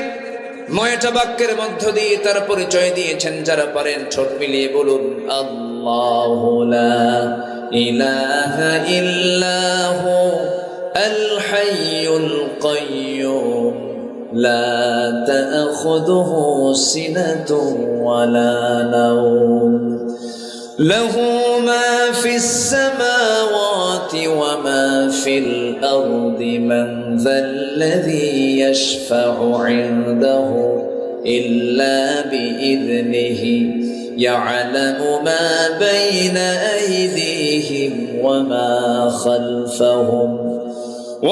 9টা বাক্যের মধ্য দিয়ে তার পরিচয় দিয়েছেন। যারা পারেন ঠোঁট মিলিয়ে বলুন, আল্লাহু লা ইলাহা ইল্লাহু আল হাইয়ুল কাইয়্যুম লা তা'খুযুহু সিনাতুন ওয়ালা নাওম লাহু মা ফিস সামাওয়াতি ওয়া মা ফিল আরদি মান যাল্লাযী ইয়াশফা'ু 'ইনদাহু ইল্লা বিইذনিহি ইয়া'লামু মা বাইনা আইদিহিম ওয়া মা খালফাহুম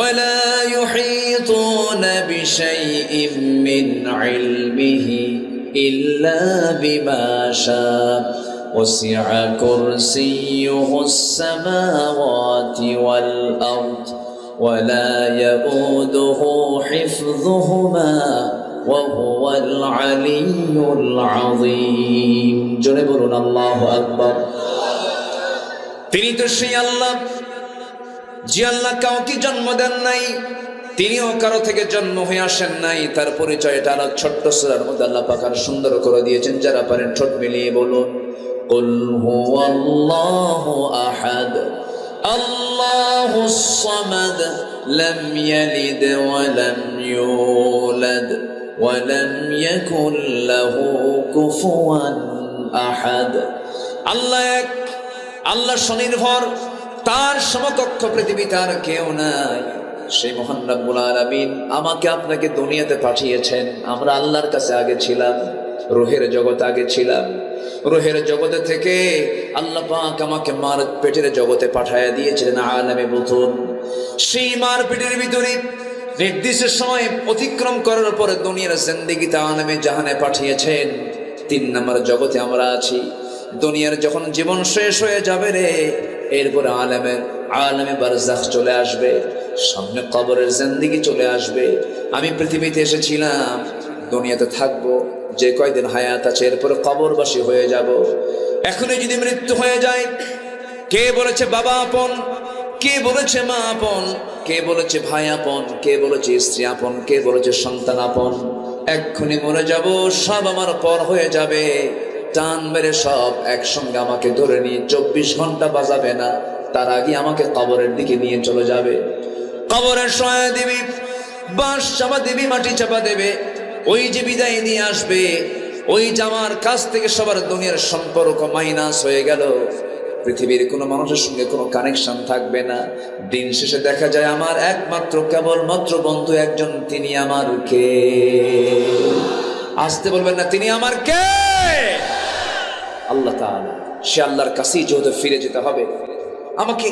ولا يحيطون بشيء من علمه إلا بما شاء وسع كرسيه السماوات والأرض ولا يؤوده حفظهما وهو العلي العظيم جنبنا الله أكبر তিনি তো সেই আল্লাহ যে আল্লাহ কাউকে জন্ম দেন নাই, তিনিও কারো থেকে জন্ম হয়ে আসেন নাই, তার পরিচয়টা আরো ছোট্ট সূরার মধ্যে আল্লাহ পাক আর সুন্দর করে দিয়েছেন। যারা পারেন ঠোঁট মিলিয়ে বলুন, কুল হুয়াল্লাহু আহাদ আল্লাহুস সামাদ লাম ইয়ালিদ ওয়া লাম ইউলাদ ওয়া লাম ইয়াকুল লাহু কুফুয়ান আহাদ। আল্লাহ এক, আল্লাহ স্বনির্ভর, তার সমকক্ষ পৃথিবীতে আর কেউ নাই। সেই মহান রব্বুল আলামিন আমাকে আপনাকে দুনিয়াতে পাঠিয়েছেন। আমরা আল্লাহর কাছে আগে ছিলাম, রূহের জগতে আগে ছিলাম। রূহের জগতে থেকে আল্লাহ পাক আমাকে মার পেটের জগতে পাঠায়া দিয়েছিলেন আলামে বুতুন। সেই মার পেটের ভিতরে নির্দিষ্ট সময় অতিক্রম করার পরে দুনিয়ার জিন্দেগিতে আলামে জাহানে পাঠিয়েছেন। 3 নম্বর জগতে আমরা আছি। দুনিয়ার যখন জীবন শেষ হয়ে যাবে রে, এরপরে আলামে বারজাখ চলে আসবে, সামনে কবরের জিন্দেগি চলে আসবে। আমি পৃথিবীতে এসেছিলাম, দুনিয়াতে থাকবো, যে কয়দিন হায়াত আছে এরপরে কবরবাসী হয়ে যাব। এখনই যদি মৃত্যু হয়ে যায়, কে বলেছে বাবা আপন, কে বলেছে মা আপন, কে বলেছে ভাই আপন, কে বলেছে স্ত্রী আপন, কে বলেছে সন্তান আপন? এক্ষুনি মরে যাব, সব আমার পর হয়ে যাবে। টান মেরে সব একসঙ্গে আমাকে ধরে নিয়ে 24 ঘন্টা বাজাবে না, তার আগে আমাকে কবরের দিকে নিয়ে চলে যাবে। কবরের সহায় দিবি, বাঁশ চাপা দিবি, মাটি চাপা দেবে। ওই যে বিদায় নিয়ে আসবে, ওই যে আমার কাছ থেকে সবার দুনিয়ার সম্পর্ক মাইনাস হয়ে গেল, পৃথিবীর কোনো মানুষের সঙ্গে কোনো কানেকশন থাকবে না। দিন শেষে দেখা যায় আমার একমাত্র কেবলমাত্র বন্ধু একজন, তিনি আমার কে? আসতে বলবেন না, তিনি আমার কে? আল্লাহ তাআলা। সে আল্লাহর কাছেই যেহেতু ফিরে যেতে হবে, আমাকে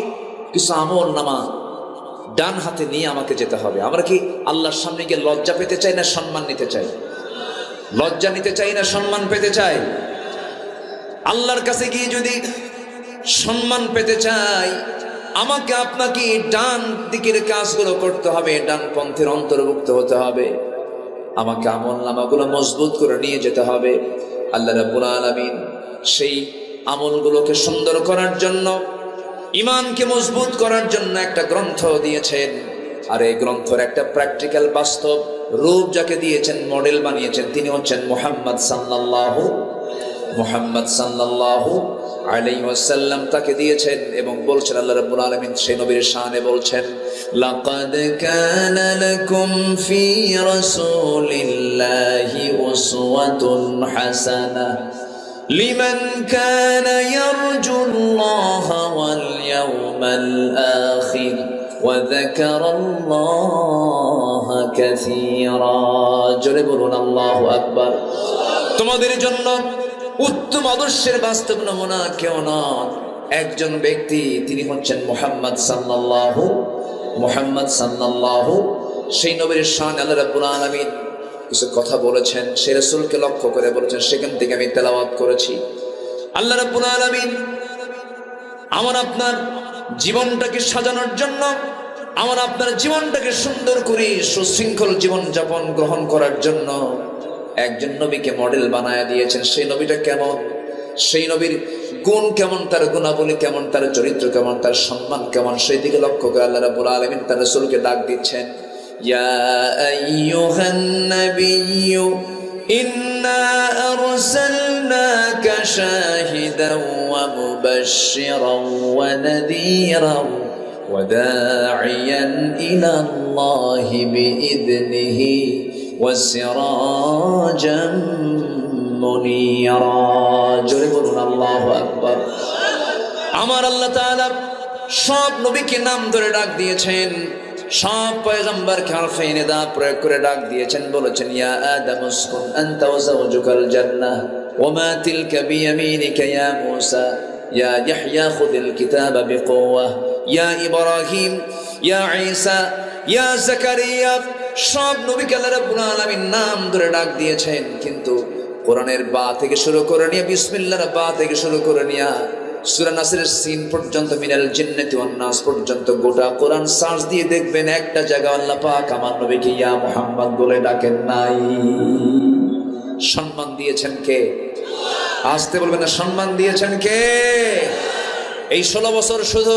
কিছু আমল নামা ডান হাতে নিয়ে আমাকে যেতে হবে। আমরা কি আল্লাহর সামনে গিয়ে লজ্জা পেতে চাই না সম্মান নিতে চাই? লজ্জা নিতে চাই না সম্মান পেতে চাই? আল্লাহর কাছে গিয়ে যদি সম্মান পেতে চাই, আমাকে আপনাকে ডান দিকের কাজগুলো করতে হবে, ডান পন্থের অন্তর্ভুক্ত হতে হবে। আমাকে আমল নামাগুলো মজবুত করে নিয়ে যেতে হবে। আল্লাহ রাব্বুল আলামিন সেই আমলগুলোকে সুন্দর করার জন্য, ইমানকে মজবুত করার জন্য একটা গ্রন্থ দিয়েছেন। আর এই গ্রন্থের একটা প্র্যাকটিক্যাল বাস্তব রূপ যাকে দিয়েছেন, মডেল বানিয়েছেন, তিনি হচ্ছেন মুহাম্মদ সাল্লাল্লাহু আলাইহি ওয়াসাল্লাম। তাকে দিয়েছেন এবং বলছেন আল্লাহ রাব্বুল আলামিন সেই নবীর শানে বলছেন, লাকাদ কানা লাকুম ফি রাসূলিল্লাহি উসওয়াতুন হাসানাহ লিমান কানা ইয়ারজুল্লাহা ওয়াল ইয়াওমাল আখির ওয়া যাকারাল্লাহা কাসীরা। জোরে বলুন আল্লাহু আকবার। তোমাদের জন্য উত্তম আদর্শের বাস্তব নমুনা কেউ নন, একজন ব্যক্তি, তিনি হচ্ছেন মুহাম্মদ সাল্লাল্লাহু। সেই নবীর শান আল্লাহ রাব্বুল আলামিন কিছু কথা বলেছেন, সেই রাসূলকে লক্ষ্য করে বলেছেন, সেখান থেকে আমি তেলাওয়াত করেছি। আল্লাহ রাব্বুল আলামিন আমার আপনার জীবনটাকে সাজানোর জন্য, আমার আপনার জীবনটাকে সুন্দর করে সুশৃঙ্খল জীবন যাপন গ্রহণ করার জন্য একজন নবীকে মডেল বানায় দিয়েছেন। সেই নবীটা কেমন, সেই নবীর গুণ কেমন, তার গুণাবলী কেমন, তার চরিত্র কেমন, তার সম্মান কেমন, সেই দিকে লক্ষ্য করে আল্লাহ রাব্বুল আলামিন তার রাসূলকে ডাক দিচ্ছেন, ইয়া আইয়ুহান নাবিয়্যু ইন্না আরসালনাকা শাহিদান ওয়া মুবাশশিরান ওয়া নাযীরান ওয়া দা'iয়ান ইলা আল্লাহি বিইذনিহি وسراجا منيرا। জোরে বলুন আল্লাহু আকবার। আমার আল্লাহ তাআলা সব নবীকে নাম ধরে ডাক দিয়েছেন, সব পয়গম্বরকে হরফে নিদা প্রয়োগ করে ডাক দিয়েছেন। বলেছেন, ইয়া আদম উসকুন আনতা ওয়া যাওজুকাল জান্নাহ ওয়া মা তিলকা বিয়ামিনিকা ইয়া মূসা ইয়া ইয়াহইয়া খুযিল কিতাবা বিকুওয়াহ ইয়া ইব্রাহিম ইয়া ঈসা ইয়া যাকারিয়া। সব নবীকে আল্লাহ রাব্বুল আলামিন নাম ধরে ডাক দিয়েছেন, কিন্তু কোরআনের বা থেকে শুরু করে নিয়ে, বিসমিল্লাহর বা থেকে শুরু করে নিয়ে সূরা নাসরের সিন পর্যন্ত, মিনাল জিন্নাতি ওয়ান নাস পর্যন্ত গোটা কোরআন সার্চ দিয়ে দেখবেন একটা জায়গা আল্লাহ পাক আমার নবীকে ইয়া মুহাম্মদ বলে ডাকেন নাই। সম্মান দিয়েছেন কে? আসতে বলবেন না, সম্মান দিয়েছেন কে? এই 16 বছর শুধু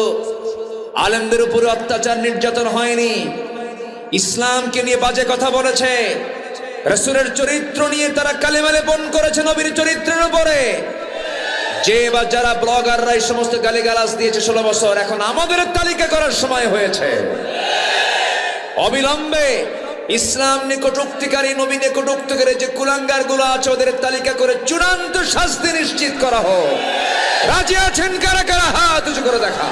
আলেমদের উপরে অত্যাচার নির্যাতন হয়নি, ইসলামকে নিয়ে বাজে কথা বলেছে, রাসূলের চরিত্র নিয়ে তারা কালেমা লেপন করেছে নবীর চরিত্রের উপরে। যে বা যারা ব্লগাররা এই সমস্ত গালিগালাজ দিয়েছে 16 বছর, এখন আমাদের তালিকা করার সময় হয়েছে। অবিলম্বে ইসলাম নিকটুক্তিকারী, নবী নিকটুক্তিকারী যে কুলাঙ্গার গুলো আছে ওদের তালিকা করে চূড়ান্ত শাস্তি নিশ্চিত করা হোক। রাজি আছেন কারা কারা? হাত উঁচু করে দেখা।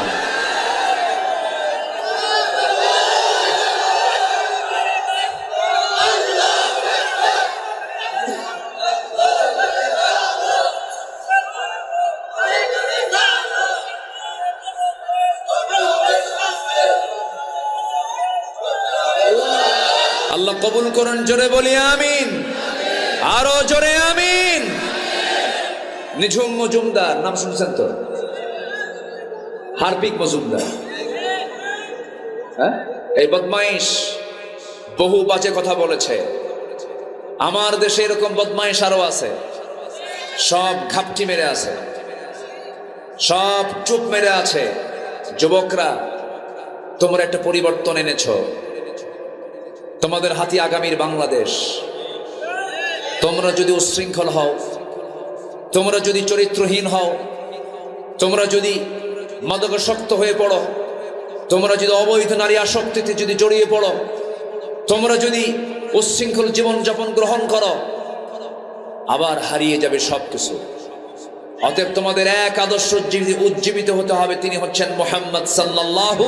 আল্লাহ কবুল করুন, জোরে বলি আমিন, আরো জোরে আমিন। নিঝুম মজুমদার নাম শুনছেন তো? হার্পিক মজুমদার, হ্যাঁ, এই বদমাইশ বহু বাজে কথা বলেছে। আমার দেশে এরকম বদমাইশ আরো আছে, সব ঘাপটি মেরে আছে, সব চুপ মেরে আছে। যুবকরা, তোমরা একটা পরিবর্তন এনেছো, তোমাদের হাতে আগামীর বাংলাদেশ। তোমরা যদি উচ্ছৃঙ্খল হও, তোমরা যদি চরিত্রহীন হও, তোমরা যদি মাদকাসক্ত হয়ে পড়ো, তোমরা যদি অবৈধ নারী আসক্তিতে যদি জড়িয়ে পড়ো, তোমরা যদি উচ্ছৃঙ্খল জীবনযাপন গ্রহণ করো, আবার হারিয়ে যাবে সবকিছু। অতএব তোমাদের এক আদর্শ উজ্জীবিত হতে হবে, তিনি হচ্ছেন মুহাম্মদ সাল্লাল্লাহু।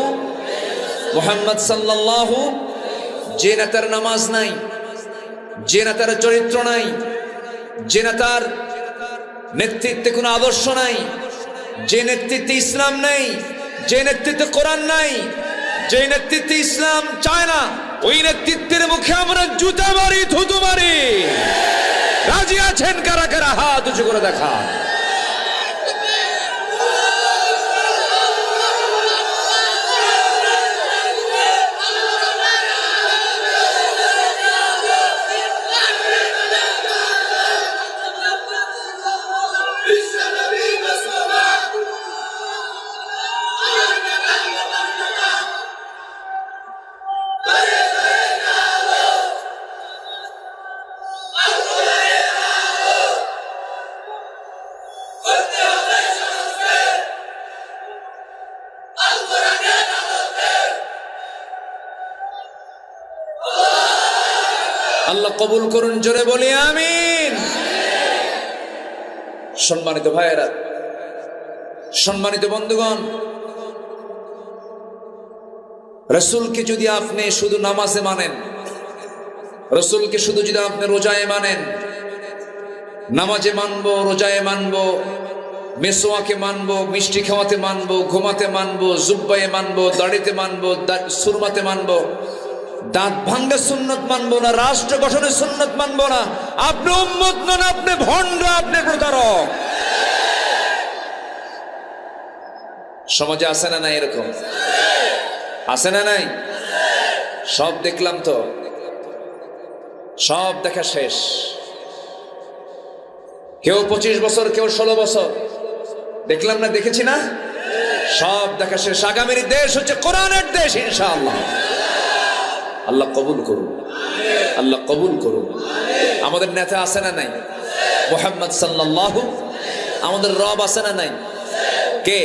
যে নেতার নামাজ নাই, যে নেতার চরিত্র নাই, যে নেতার নেতৃত্বে কোনো আদর্শ নাই, যে নেতৃত্বে ইসলাম নেই, যে নেতৃত্বে কোরআন নাই, যে নেতৃত্বে ইসলাম চায় না, ওই নেতৃত্বের মুখে আমরা জুতা মারি, থুতু মারি। রাজি আছেন কারা কারা? হাত উঁচু করে দেখা। আল্লাহ কবুল করুন, জোরে বলি আমিন। সম্মানিত ভাইয়েরা, সম্মানিত বন্ধুগণ, রাসূলকে যদি আপনি শুধু নামাজে মানেন, রাসূলকে শুধু যদি আপনি রোজায় মানেন, নামাজে মানবো, রোজায় মানবো, মেসোয়াকে মানবো, মিষ্টি খাওয়াতে মানবো, ঘুমাতে মানবো, জুব্বায়ে মানবো, দাড়িতে মানবো, সুরমাতে মানবো, দাঁত ভাঙ্গা সুন্নত মানবো না, রাষ্ট্র গঠনের সুন্নত মানবো না, আপনি উম্মত নন, আপনি ভণ্ড, আপনি প্রতারক। সমাজে আছে না নাই? এরকম আছে না নাই? সব দেখলাম তো, সব দেখা শেষ। কেউ 25 বছর, কেউ 16 বছর, দেখলাম না, দেখেছি না, সব দেখা শেষ। আগামীর দেশ হচ্ছে কোরআনের দেশ ইনশাআল্লাহ। আল্লাহ কবুল করুন, আল্লাহ কবুল করুন। আমাদের নেতা আছে না নাই? মুহাম্মদ সাল্লাল্লাহু। আমাদের রব আছে না নাই? কে?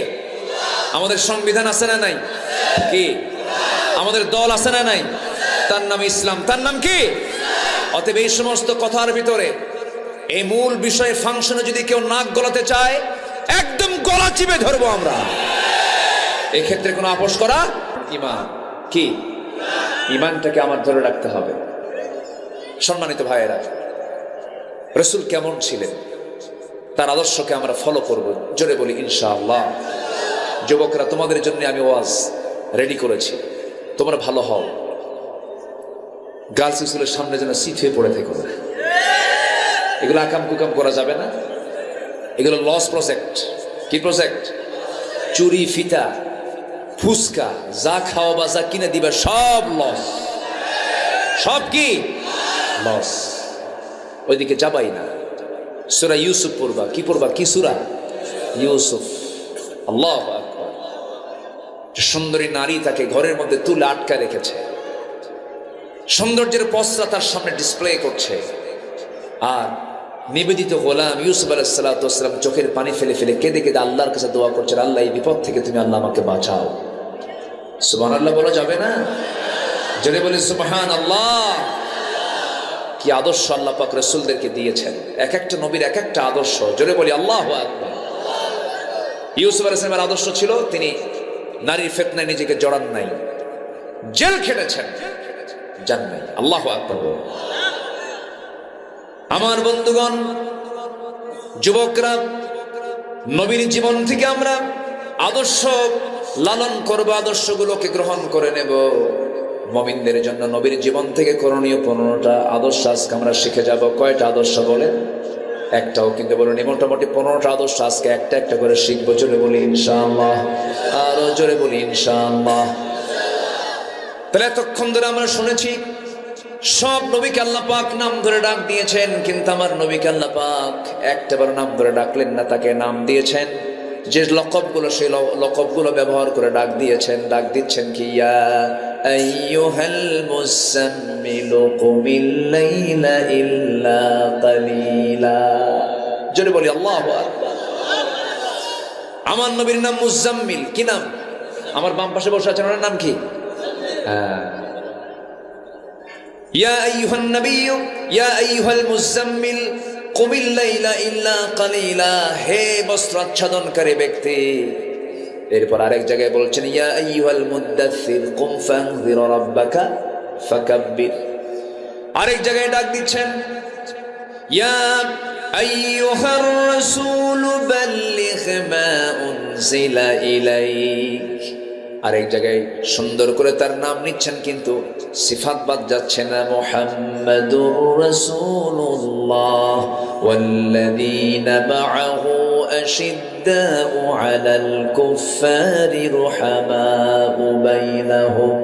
আমাদের সংবিধান আছে না নাই? কি? আমাদের দল আছে না নাই? তার নাম ইসলাম। তার নাম কি? অতএব এই সমস্ত কথার ভিতরে এই মূল বিষয়ে ফাংশনে যদি কেউ নাক গলাতে চায়, একদম গলা চিপে ধরবো আমরা। এক্ষেত্রে কোনো আপোষ করা, ইমান কি? ইমানটাকে আমার ধরে রাখতে হবে। সম্মানিত ভাইয়েরা, রাসূল কেমন ছিলেন, তার আদর্শকে আমরা ফলো করব, জোরে বলি ইনশাআল্লাহ। যুবকরা, তোমাদের জন্য আমি ওয়াজ রেডি করেছি, তোমরা ভালো হও। গার্লস স্কুলের সামনে যেন সিট হয়ে পড়ে থেকো না। এগুলো আকাম কুকাম করা যাবে না, এগুলো লস প্রজেক্ট। কি প্রজেক্ট? চুরি, ফিতা, ফুসকা, যা খাওয়া বা যা কিনে দিবা সব লস। সব কি লস। ওইদিকে যাবাই না। সূরা ইউসুফ পড়বা। কি পড়বা? কি সূরা? ইউসুফ। আল্লাহু আকবার। সুন্দরী নারী তাকে ঘরের মধ্যে তুলে আটকা রেখেছে। সৌন্দর্যের পসরা তার সামনে ডিসপ্লে করছে, আর নিবেদিত গোলাম ইউসুফ আলাইহিস সালাম চোখের পানি ফেলে ফেলে কেঁদে কেঁদে আল্লাহর কাছে দোয়া করছেন, আল্লাহ এই বিপদ থেকে তুমি আল্লাহ আমাকে বাঁচাও। সুবহানাল্লাহ বলা যাবে না? জোরে বলি সুবহানাল্লাহ। কি আদর্শ আল্লাহ পাক রাসূলদেরকে দিয়েছেন, এক একটা নবীর এক একটা আদর্শ। জোরে বলি আল্লাহু আকবার। ইউসুফ আলাইহিস সালামের আদর্শ ছিল তিনি নারীর ফিতনায় নিজেকে জড়ান নাই, জেল খেটেছেন, জান নাই। আল্লাহু আকবার। আমার বন্ধুগণ, যুবকরা, নবীর জীবন থেকে আমরা আদর্শ লালন করব, আদর্শগুলোকে গ্রহণ করে নেব। মুমিনদের জন্য নবীর জীবন থেকে করণীয় 15টা আদর্শ আজকে আমরা শিখে যাব। কয়টা আদর্শ বলেন? একটাও কিন্তু বলুন, মোটামুটি 15টা আদর্শ আজকে একটা একটা করে শিখবো। জোরে বলি ইনশাআল্লাহ, আরো জোরে বলি ইনশাআল্লাহ। তাহলে এতক্ষণ ধরে আমরা শুনেছি সব নবীকে আল্লাহ পাক নাম ধরে ডাক দিয়েছেন, কিন্তু আমার নবীকে আল্লাহ পাক একটাবার নাম ধরে ডাকলেন না, তাকে নাম দিয়েছেন যে লকবগুলো, সেই লকবগুলো ব্যবহার করে ডাক দিয়েছেন। ডাক দিচ্ছেন কি? ইয়া আইয়ুহাল মুযাম্মিলু কুমিল লাইলা ইল্লা কালিলা। জোরে বলি আল্লাহু আকবার। আমার নবীর নাম মুযাম্মিল। কি নাম? আমার বাম পাশে বসে আছেন, ওনার নাম কি? ইয়া আইয়ুহান নাবিয়্যু ইয়া আইয়ুহাল মুযাম্মিল কুমিল লাইলা ইল্লা কালিলা। হে বস্ত্র আচ্ছাদনকারী ব্যক্তি। এরপর আরেক জায়গায় বলছেন ইয়া আইয়ুহাল মুদ্দাসসির কুম ফানযির রাব্বাকা ফাকাব্বির। আরেক জায়গায় ডাক দিচ্ছেন ইয়া আইয়ুহার রাসূল বাল্লিগ মা উনজিলা ইলাইক। আরেক জায়গায় সুন্দর করে তার নাম নিচ্ছেন, কিন্তু সিফাত বাদ যাচ্ছে না। মুহাম্মাদুর রাসূলুল্লাহ ওয়াল্লাযীনা মাআহু আশিদ্দাউ আলাল কুফফারি রুহামাউ বাইনাহুম।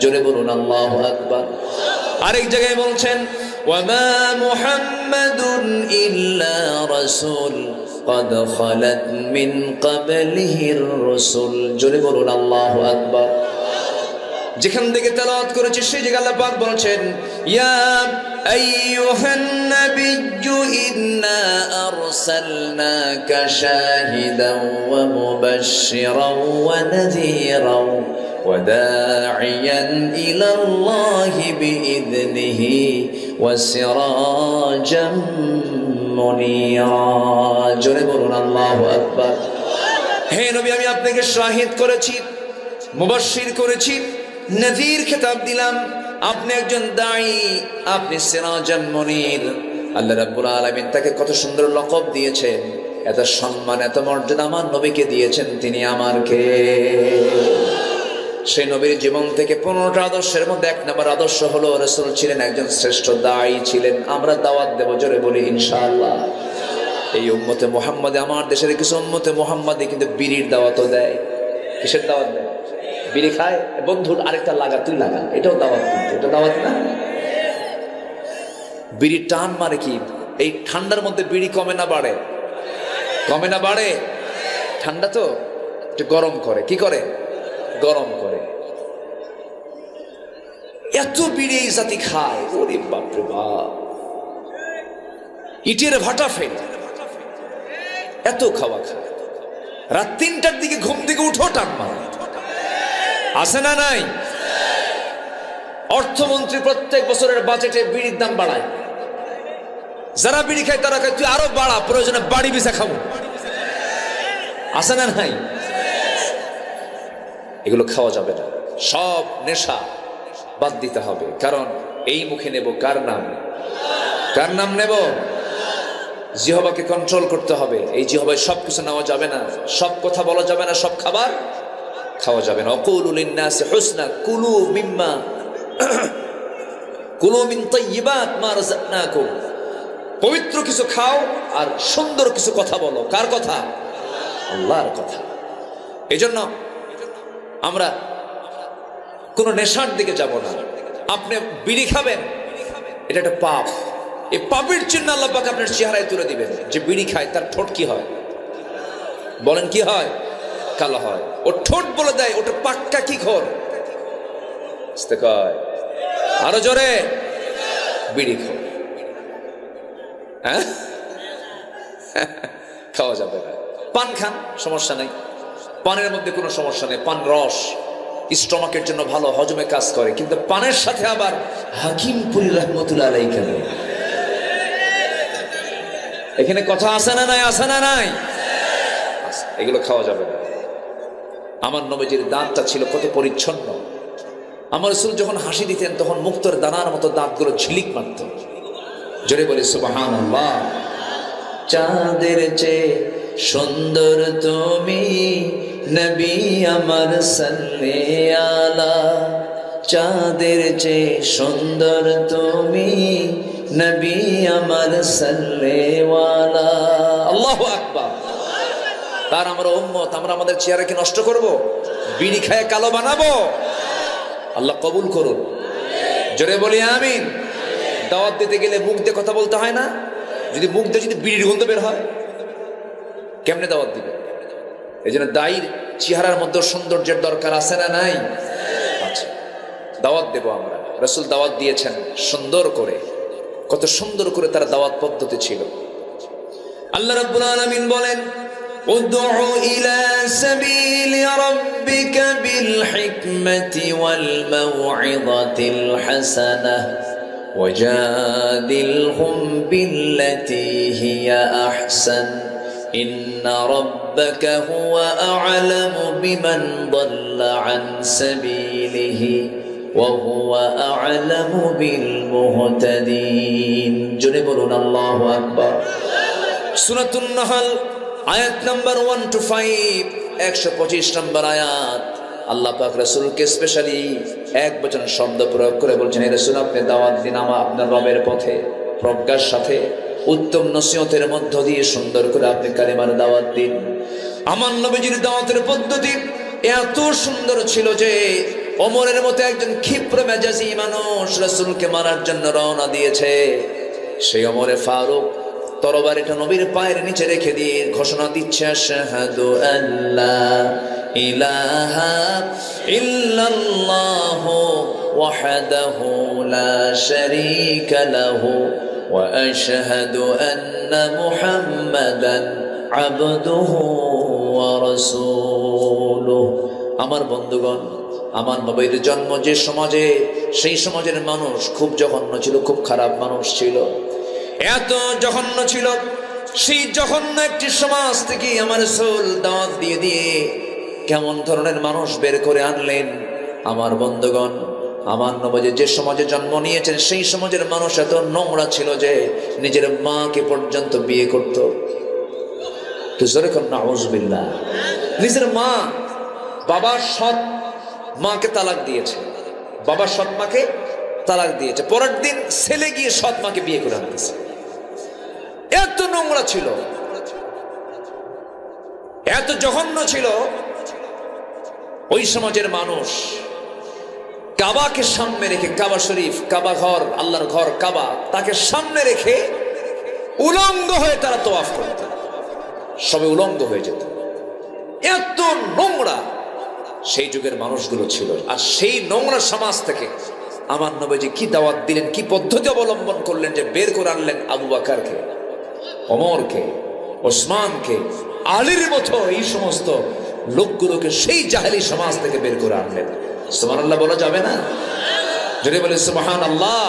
জোরে বলুন আল্লাহু আকবার। আরেক জায়গায় বলছেন ওয়া মা মুহাম্মাদুন ইল্লা রাসূল قد خلت من قبله الرسل। জোরে বলুন আল্লাহু আকবার। যেখান থেকে তেলাওয়াত করেছি সেই জায়গায় আল্লাহ পাক বলছেন ইয়া আইয়ুহান নাবিয়্যু ইন্না আরসালনাকা শাহিদান ওয়া মুবাশশিরান ওয়া নাযীরান ওয়া দা'iয়ান ইলা আল্লাহি বিইذনিহি ওয়া সিরাজাম মুনীরা। জোরে বলুন আল্লাহু আকবার। হে নবী, আমি আপনাকে শাহিদ করেছি, মুবাশশির করেছি, নযীর খেতাব দিলাম। আপনি একজন দাঈ, আপনি সিরাজাম মুনীর। আল্লাহ রাব্বুল আলামিন তাকে কত সুন্দর লকব দিয়েছেন, এত সম্মান, এত মর্যাদা আমার নবীকে দিয়েছেন। তিনি আমার কে? সেই নবীর জীবন থেকে 15টা আদর্শের মধ্যে 1 নম্বর আদর্শ হলো রাসূল ছিলেন একজন শ্রেষ্ঠ দাঈ ছিলেন। আমরা দাওয়াত দেব, জোরে বলি ইনশাআল্লাহ। এই উম্মতে মুহাম্মাদে, আমার দেশের কিছু উম্মতে মুহাম্মাদে কিন্তু বিড়ির দাওয়াতও দেয়। কিসের দাওয়াত দেয়? বিড়ি খায়, বন্ধুর আরেকটা লাগা, তুই লাগা, এটাও দাওয়াত। কিন্তু এটা দাওয়াত না। বিড়ি টান মারে কি? এই ঠান্ডার মধ্যে বিড়ি কমে না বাড়ে? কমে না বাড়ে? ঠান্ডা তো একটু গরম করে। কি করে? গরম করে। এত বিড়ি এই জাতি খায়, ওরে বাপরে বাপ, ইটের ভাটা ফেলে এত খাওয়া খায়। রাত 3টার দিকে ঘুম থেকে উঠো টান মারে। আছে না নাই? অর্থমন্ত্রী প্রত্যেক বছরের বাজেটে বিড়ির দাম বাড়ায়। যারা বিড়ি খায় তারা খায় তুই আরো বাড়া, প্রয়োজনে বাড়ি বিছা খাবো। আছে না নাই? এগুলো খাওয়া যাবে না। সব নেশা বাদ দিতে হবে। কারণ এই মুখে নেব কার নাম? কার নাম নেব? জিহ্বাকে কন্ট্রোল করতে হবে। এই জিহ্বায় সব কিছু নেওয়া যাবে না, সব কথা বলা যাবে না, সব খাবার খাওয়া যাবে না। ওয়াকুলু লিন-নাসি হুসনা কুলু মিন তাইয়্যিবাত মা রাযাকনাকুম। পবিত্র কিছু খাও আর সুন্দর কিছু কথা বলো। কার কথা? আল্লাহর কথা। এজন্য আমরা কোনো নেশার দিকে যাব না। আপনি বিড়ি খাবেন, এটা একটা পাপ। এই পাপের চিহ্ন আল্লাহ পাক আপনার চেহারায় তুলে দিবেন। যে বিড়ি খায় তার ঠোঁট কি হয়? বলেন কি হয়? কালো হয়। ও ঠোঁট বলে দেয় ওটা পাক্কা কি খোর। আরো জোরে, বিড়ি খো। হ্যাঁ, খাওয়া যাবে না। পান খান, সমস্যা নেই, পানের মধ্যে কোনো সমস্যা নেই। পান রস স্টমাকের জন্য ভালো, হজমে কাজ করে। কিন্তু পানের সাথে আবার হাকিমপুরি রহমতুল্লাহ আলাইহি কেন? এখানে কথা আছে না নাই? আছে না নাই? এগুলো খাওয়া যাবে না। আমার নবীজির দাঁতটা ছিল কত পরিচ্ছন্ন। আমার রাসূল যখন হাসি দিতেন তখন মুক্তোর দানার মতো দাঁতগুলো ঝিলিক মারত। জোরে বলি সুবহানাল্লাহ। চাঁদের চেয়ে সুন্দর তুমি নবী আমার সাল্লে আলা। চাঁদের চেয়ে সুন্দর তুমি নবী আমার সাল্লে ওয়ালা। আল্লাহু আকবার। তার আমরা উম্মত, আমরা আমাদের চেহারা কি নষ্ট করব? বিড়ি খায় কালো বানাবো? আল্লাহ কবুল করুন। জোরে বলি আমিন। দাওয়াত দিতে গেলে মুখ দিয়ে কথা বলতে হয় না? যদি মুখ দিয়ে যদি বিড়ির গন্ধ বের হয়, কেমনে দাওয়াত দিবে? এই জন্য দায়ীর চেহারার মধ্যে সৌন্দর্যের দরকার আছে না নাই? আচ্ছা, দাওয়াত দেব আমরা। রাসূল দাওয়াত দিয়েছেন সুন্দর করে, কত সুন্দর করে তার দাওয়াত পদ্ধতি ছিল। আল্লাহ রাব্বুল আলামিন বলেন, উদউ ইলা সাবিলি রাব্বিকা বিল হিকমাতি ওয়াল মাউইযাতিল হাসানাহ ওয়াজাদিলহুম বিল্লাতী হিয়া আহসান ইন্না রাব্বাকা হুয়া আ'লামু বিমান দাল্লা আন সাবিলিহি ওয়া হুয়া আ'লামু বিল মুহতাদিন। জোরে বলুন আল্লাহু আকবার। সূরাতুন নাহল আয়াত নাম্বার 1 to 5, 125 নম্বর আয়াত। আল্লাহ পাক রাসূলকে স্পেশালি এক বচন শব্দ প্রয়োগ করে বলছেন, হে রাসূল আপনি দাওয়াত দিন আপনার রবের পথে, প্রজ্ঞার সাথে, উত্তম নসিহতের মধ্য দিয়ে সুন্দর করে আপনি কালিমার দাওয়াত দিন। আমার নবীজির দাওয়াতের পদ্ধতি এত সুন্দর ছিল যে ওমরের মতো একজন ক্ষিপ্র মেজাজি মানুষ রাসূলকে মারার জন্য রওনা দিয়েছে। সেই ওমরে ফারুক তরবারিটা নবীর পায়ের নিচে রেখে দিয়ে ঘোষণা দিচ্ছে, আশহাদু আল্লা ইলাহা ইল্লাল্লাহু ওয়াহদাহু লা শারীকা লাহু ওয়া আশহাদু আন্না মুহাম্মাদান আবদুহু ওয়া রাসূলুহু। আমার বন্ধুগণ, আমার নবীর জন্ম যে সমাজে, সেই সমাজের মানুষ খুব জঘন্য ছিল, খুব খারাপ মানুষ ছিল। এত জঘন্য ছিল, সেই জঘন্য একটি সমাজ থেকে আমার রাসূল দাওয়াত দিয়ে দিয়ে কেমন ধরনের মানুষ বের করে আনলেন। আমার বন্ধুগণ, আমার নবী যে সমাজে জন্ম নিয়েছেন সেই সমাজের মানুষ এত নোংরা ছিল যে নিজের মাকে পর্যন্ত বিয়ে করত। নাউযুবিল্লাহ। নিজের মা, বাবার সৎ মাকে তালাক দিয়েছে, বাবার সৎ মাকে তালাক দিয়েছে, পরের দিন ছেলে গিয়ে সৎ মাকে বিয়ে করে আনতেছে। এত নোংরা ছিল, এত জঘন্য ছিল ওই সমাজের মানুষ। কাবাকে সামনে রেখে, কাবা শরীফ, কাবা ঘর, আল্লাহর ঘর কাবা, তাকে সামনে রেখে উলঙ্গ হয়ে তারা তওয়াফ করত, সবে উলঙ্গ হয়ে যেত। এত নোংরা সেই যুগের মানুষগুলো ছিল। আর সেই নোংরা সমাজ থেকে আমার নবীজি কি দাওয়াত দিলেন, কি পদ্ধতি অবলম্বন করলেন যে বের করে আনলেন আবু বকরকে, ওমরকে, ওসমানকে, আলীর মতো এই সমস্ত লোকগুলোকে সেই জাহেলি সমাজ থেকে বের করে আনলেন। সুবহানাল্লাহ বলা যাবে না? যদি বলে সুবহানাল্লাহ।